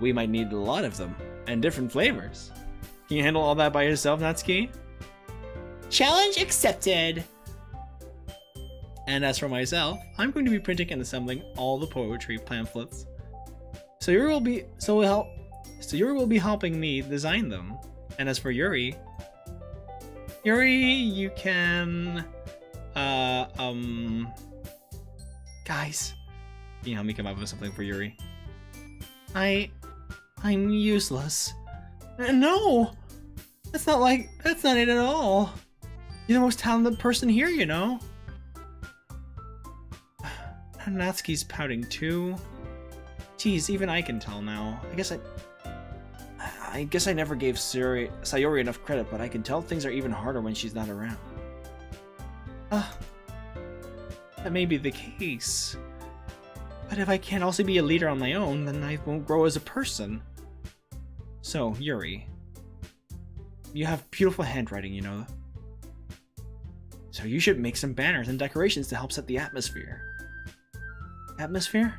We might need a lot of them, and different flavors. Can you handle all that by yourself, Natsuki? Challenge accepted! And as for myself, I'm going to be printing and assembling all the poetry pamphlets. So Yuri will be helping me design them. And as for Yuri, you can guys, can you help me come up with something for Yuri? I'm useless. No! That's not it at all. You're the most talented person here, you know. Natsuki's pouting too. Geez, even I can tell now. I guess I never gave Sayori enough credit, but I can tell things are even harder when she's not around. That may be the case. But if I can't also be a leader on my own, then I won't grow as a person. So, Yuri, you have beautiful handwriting, you know. So you should make some banners and decorations to help set the atmosphere. Atmosphere?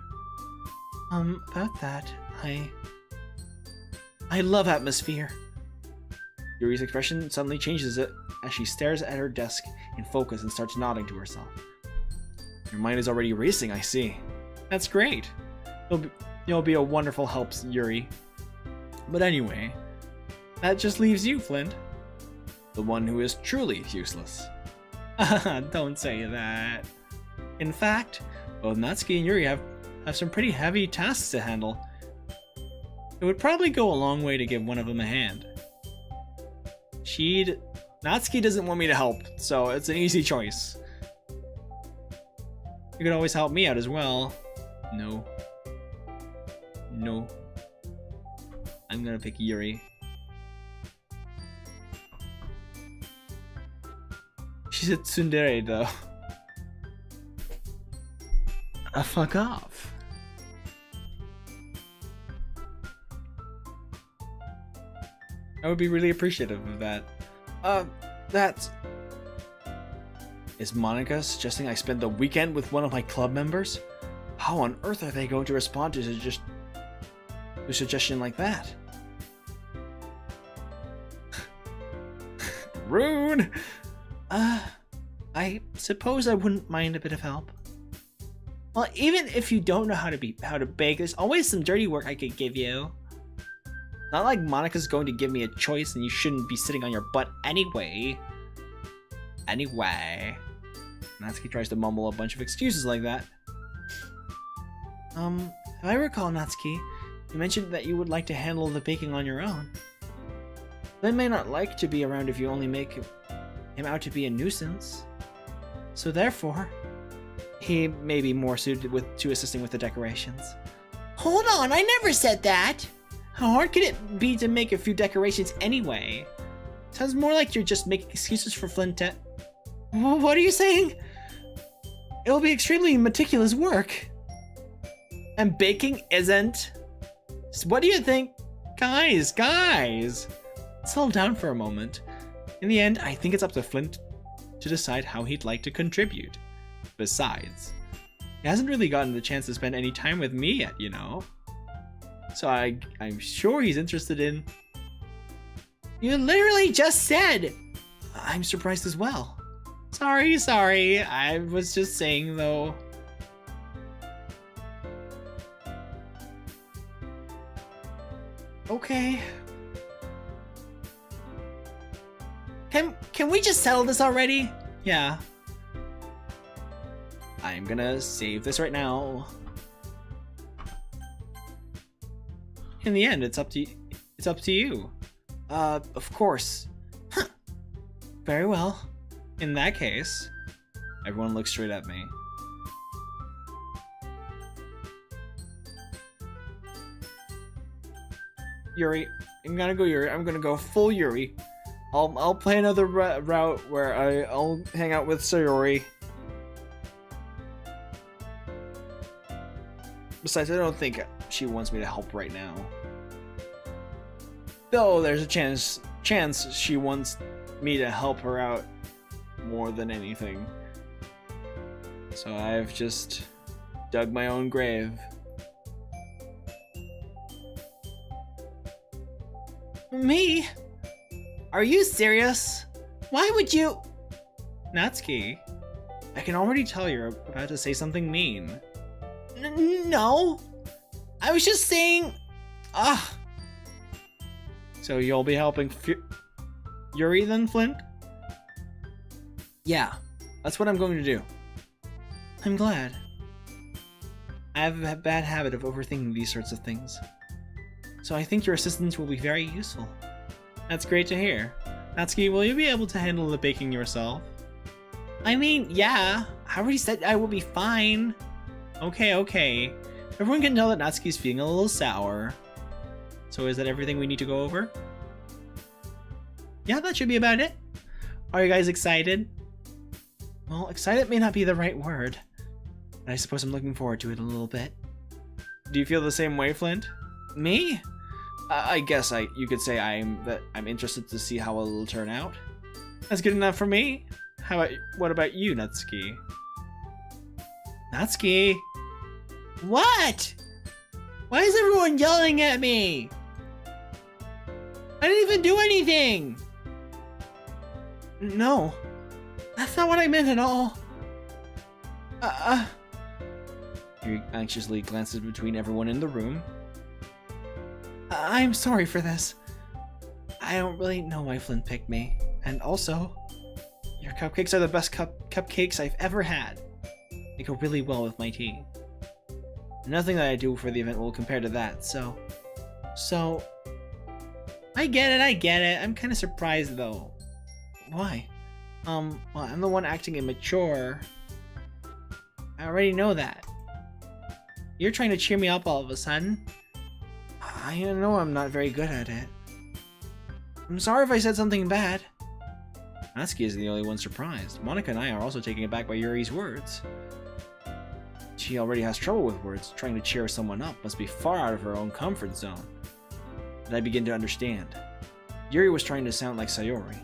About that, I love atmosphere. Yuri's expression suddenly changes it as she stares at her desk in focus and starts nodding to herself. Your mind is already racing, I see. That's great. You'll be a wonderful help, Yuri. But anyway, that just leaves you, Flint. The one who is truly useless. Don't say that. In fact, both Natsuki and Yuri have some pretty heavy tasks to handle. It would probably go a long way to give one of them a hand. Natsuki doesn't want me to help, so it's an easy choice. You could always help me out as well. No. No. I'm gonna pick Yuri. She's a tsundere though. Fuck off. I would be really appreciative of that. That's... Is Monica suggesting I spend the weekend with one of my club members? How on earth are they going to respond to a suggestion like that? Rude! I suppose I wouldn't mind a bit of help. Well, even if you don't know how to bake, there's always some dirty work I could give you. Not like Monica's going to give me a choice and you shouldn't be sitting on your butt anyway. Anyway. Natsuki tries to mumble a bunch of excuses like that. If I recall, Natsuki, you mentioned that you would like to handle the baking on your own. Glenn may not like to be around if you only make him out to be a nuisance. So therefore, he may be more suited to assisting with the decorations. Hold on, I never said that! How hard could it be to make a few decorations anyway? Sounds more like you're just making excuses for Flint to... What are you saying? It will be extremely meticulous work. And baking isn't. So what do you think? Guys! Settle down for a moment. In the end, I think it's up to Flint to decide how he'd like to contribute. Besides, he hasn't really gotten the chance to spend any time with me yet, you know? So I'm sure he's interested in... You literally just said! I'm surprised as well. Sorry. I was just saying, though. Okay. Can we just settle this already? Yeah. I'm gonna save this right now. In the end, it's up to you. Of course. Huh. Very well. In that case, everyone looks straight at me. Yuri, I'm gonna go Yuri. I'm gonna go full Yuri. I'll play another route where I'll hang out with Sayori. Besides, I don't think she wants me to help right now. Though there's a chance she wants me to help her out more than anything. So I've just dug my own grave. Me? Are you serious? Why would you? Natsuki, I can already tell you're about to say something mean. No. I was just saying... So you'll be helping Yuri then, Flint? Yeah, that's what I'm going to do. I'm glad. I have a bad habit of overthinking these sorts of things. So I think your assistance will be very useful. That's great to hear. Natsuki, will you be able to handle the baking yourself? I mean, yeah. I already said I will be fine. Okay. Everyone can tell that Natsuki's feeling a little sour. So is that everything we need to go over? Yeah, that should be about it. Are you guys excited? Well, excited may not be the right word, but I suppose I'm looking forward to it a little bit. Do you feel the same way, Flint? Me? I guess you could say I'm interested to see how it'll turn out. That's good enough for me. What about you, Natsuki? Natsuki! What? Why is everyone yelling at me? I didn't even do anything! No, that's not what I meant at all. Yuri anxiously glances between everyone in the room. I'm sorry for this. I don't really know why Flint picked me. And also, your cupcakes are the best cupcakes I've ever had. They go really well with my tea. Nothing that I do for the event will compare to that, so... I get it. I'm kind of surprised, though. Why? Well, I'm the one acting immature. I already know that. You're trying to cheer me up all of a sudden. I know I'm not very good at it. I'm sorry if I said something bad. Natsuki isn't the only one surprised. Monika and I are also taken aback by Yuri's words. She already has trouble with words. Trying to cheer someone up must be far out of her own comfort zone. And I begin to understand. Yuri was trying to sound like Sayori.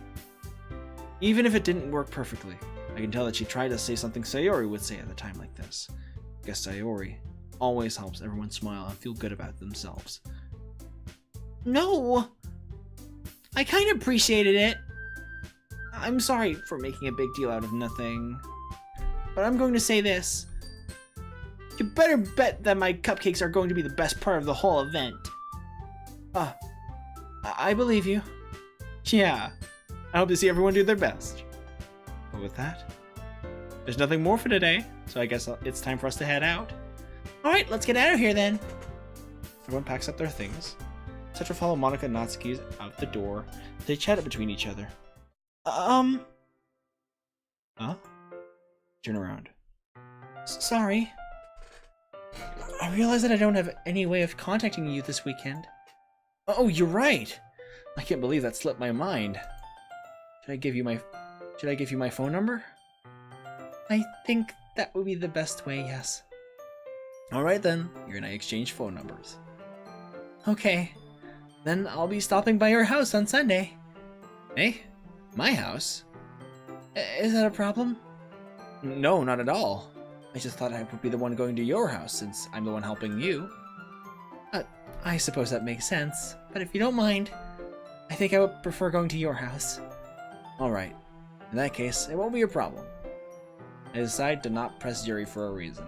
Even if it didn't work perfectly, I can tell that she tried to say something Sayori would say at a time like this. I guess Sayori always helps everyone smile and feel good about themselves. No! I kind of appreciated it. I'm sorry for making a big deal out of nothing. But I'm going to say this. You better bet that my cupcakes are going to be the best part of the whole event. I believe you. Yeah. I hope to see everyone do their best. But with that, there's nothing more for today, so I guess it's time for us to head out. Alright, let's get out of here then. Everyone packs up their things. Tetra follow Monika and Natsuki out the door. They chat between each other. Huh? Turn around. Sorry. I realize that I don't have any way of contacting you this weekend. Oh, you're right! I can't believe that slipped my mind. Should I give you my phone number? I think that would be the best way, yes. Alright then, you and I exchange phone numbers. Okay. Then I'll be stopping by your house on Sunday. Hey? My house? Is that a problem? No, not at all. I just thought I would be the one going to your house since I'm the one helping you. I suppose that makes sense, but if you don't mind, I think I would prefer going to your house. Alright. In that case, it won't be a problem. I decide to not press Yuri for a reason.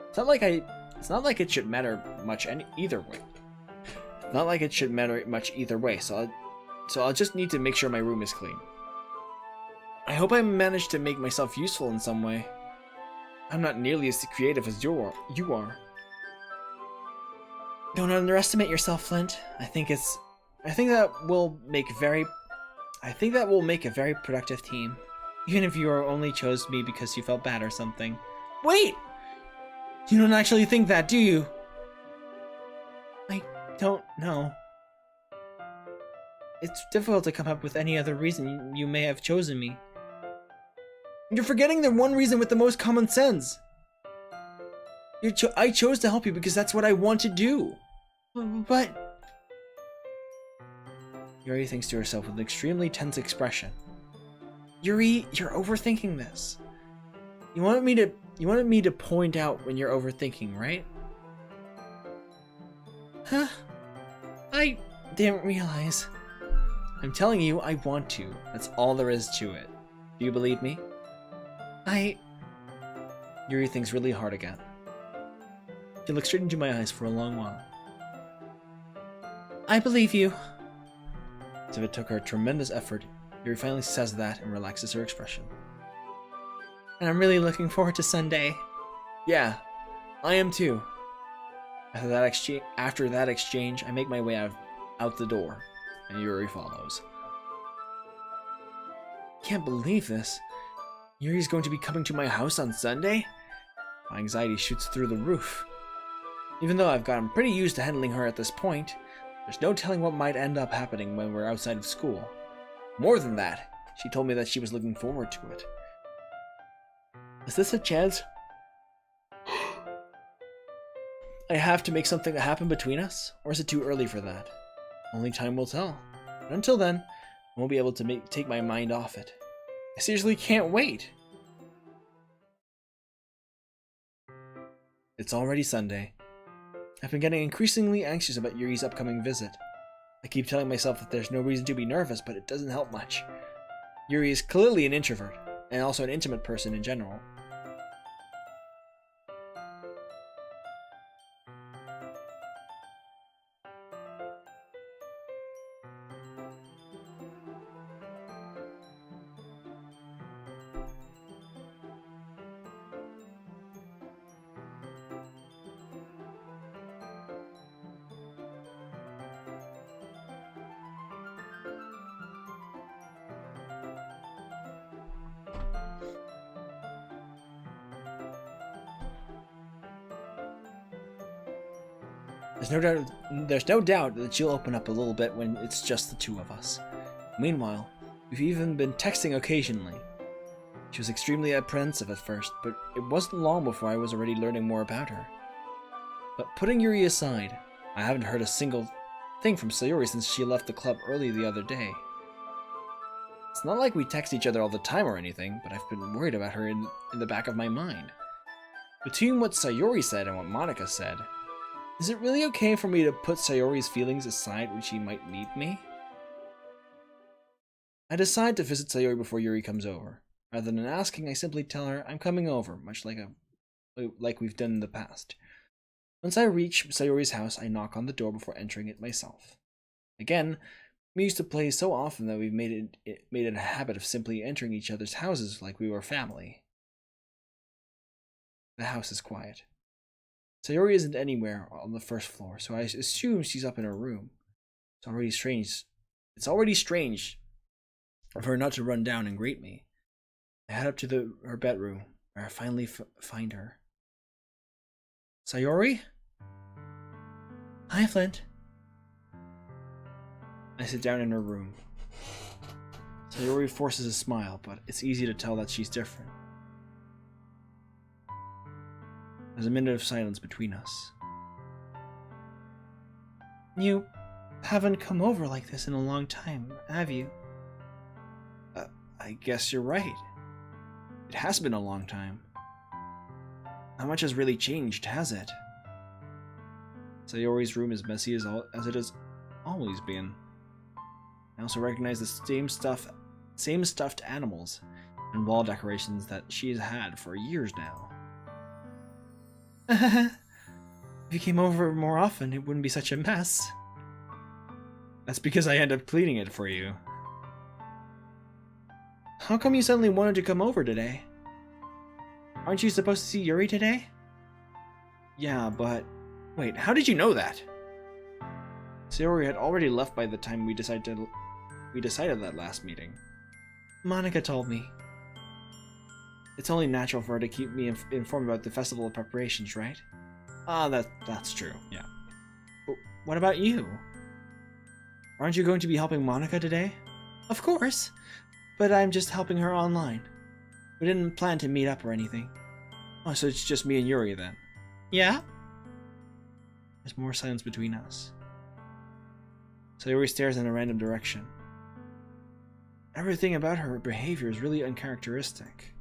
It's not like it should matter much either way. Not like it should matter much either way, so I'll just need to make sure my room is clean. I hope I managed to make myself useful in some way. I'm not nearly as creative as you are. Don't underestimate yourself, Flint. I think that will make a very productive team. Even if you only chose me because you felt bad or something. Wait! You don't actually think that, do you? I don't know. It's difficult to come up with any other reason you may have chosen me. You're forgetting the one reason with the most common sense. I chose to help you because that's what I want to do. But... Yuri thinks to herself with an extremely tense expression. Yuri, you're overthinking this. You wanted me to point out when you're overthinking, right? Huh? I didn't realize. I'm telling you, I want to. That's all there is to it. Do you believe me? Yuri thinks really hard again. She looks straight into my eyes for a long while. I believe you. As if it took her a tremendous effort, Yuri finally says that and relaxes her expression. And I'm really looking forward to Sunday. Yeah, I am too. After that exchange, I make my way out the door, and Yuri follows. Can't believe this. Yuri's going to be coming to my house on Sunday? My anxiety shoots through the roof. Even though I've gotten pretty used to handling her at this point, there's no telling what might end up happening when we're outside of school. More than that, she told me that she was looking forward to it. Is this a chance? I have to make something happen between us? Or is it too early for that? Only time will tell. But until then, I won't be able to take my mind off it. I seriously can't wait! It's already Sunday. I've been getting increasingly anxious about Yuri's upcoming visit. I keep telling myself that there's no reason to be nervous, but it doesn't help much. Yuri is clearly an introvert, and also an intimate person in general. There's no doubt that she'll open up a little bit when it's just the two of us. Meanwhile, we've even been texting occasionally. She was extremely apprehensive at first, but it wasn't long before I was already learning more about her. But putting Yuri aside, I haven't heard a single thing from Sayori since she left the club early the other day. It's not like we text each other all the time or anything, but I've been worried about her in the back of my mind. Between what Sayori said and what Monika said, is it really okay for me to put Sayori's feelings aside when she might need me? I decide to visit Sayori before Yuri comes over. Rather than asking, I simply tell her I'm coming over, much like we've done in the past. Once I reach Sayori's house, I knock on the door before entering it myself. Again, we used to play so often that we've made it a habit of simply entering each other's houses like we were family. The house is quiet. Sayori isn't anywhere on the first floor, so I assume she's up in her room. It's already strange of her not to run down and greet me. I head up to her bedroom, where I finally find her. Sayori? Hi, Flint. I sit down in her room. Sayori forces a smile, but it's easy to tell that she's different. There's a minute of silence between us. You haven't come over like this in a long time, have you? I guess you're right. It has been a long time. Not much has really changed, has it? Sayori's room is messy as it has always been. I also recognize the same stuffed animals and wall decorations that she has had for years now. If you came over more often, it wouldn't be such a mess. That's because I end up cleaning it for you. How come you suddenly wanted to come over today? Aren't you supposed to see Yuri today? Yeah, but... Wait, how did you know that? Sayori had already left by the time we decided that last meeting. Monika told me. It's only natural for her to keep me informed about the festival preparations, right? That's true, yeah. But what about you? Aren't you going to be helping Monika today? Of course, but I'm just helping her online. We didn't plan to meet up or anything. Oh, so it's just me and Yuri then? Yeah? There's more silence between us. Sayori stares in a random direction. Everything about her behavior is really uncharacteristic.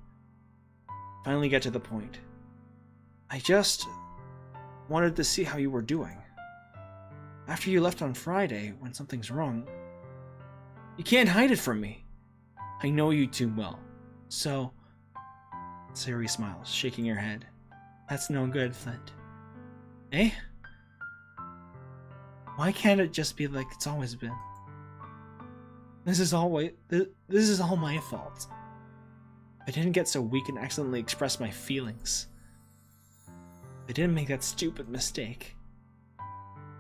Finally get to the point. I just wanted to see how you were doing. After you left on Friday, when something's wrong, you can't hide it from me. I know you too well. So, Sayori smiles, shaking her head. That's no good, Flint. Eh? Why can't it just be like it's always been? This is all my fault. I didn't get so weak and accidentally express my feelings. I didn't make that stupid mistake.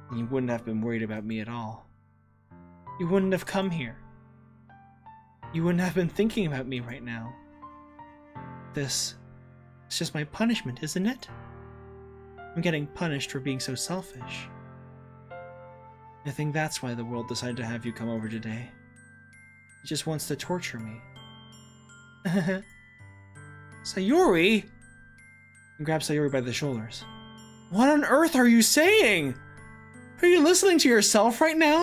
And you wouldn't have been worried about me at all. You wouldn't have come here. You wouldn't have been thinking about me right now. It's just my punishment, isn't it? I'm getting punished for being so selfish. I think that's why the world decided to have you come over today. It just wants to torture me. Sayori! And grab Sayori by the shoulders. What on earth are you saying? Are you listening to yourself right now?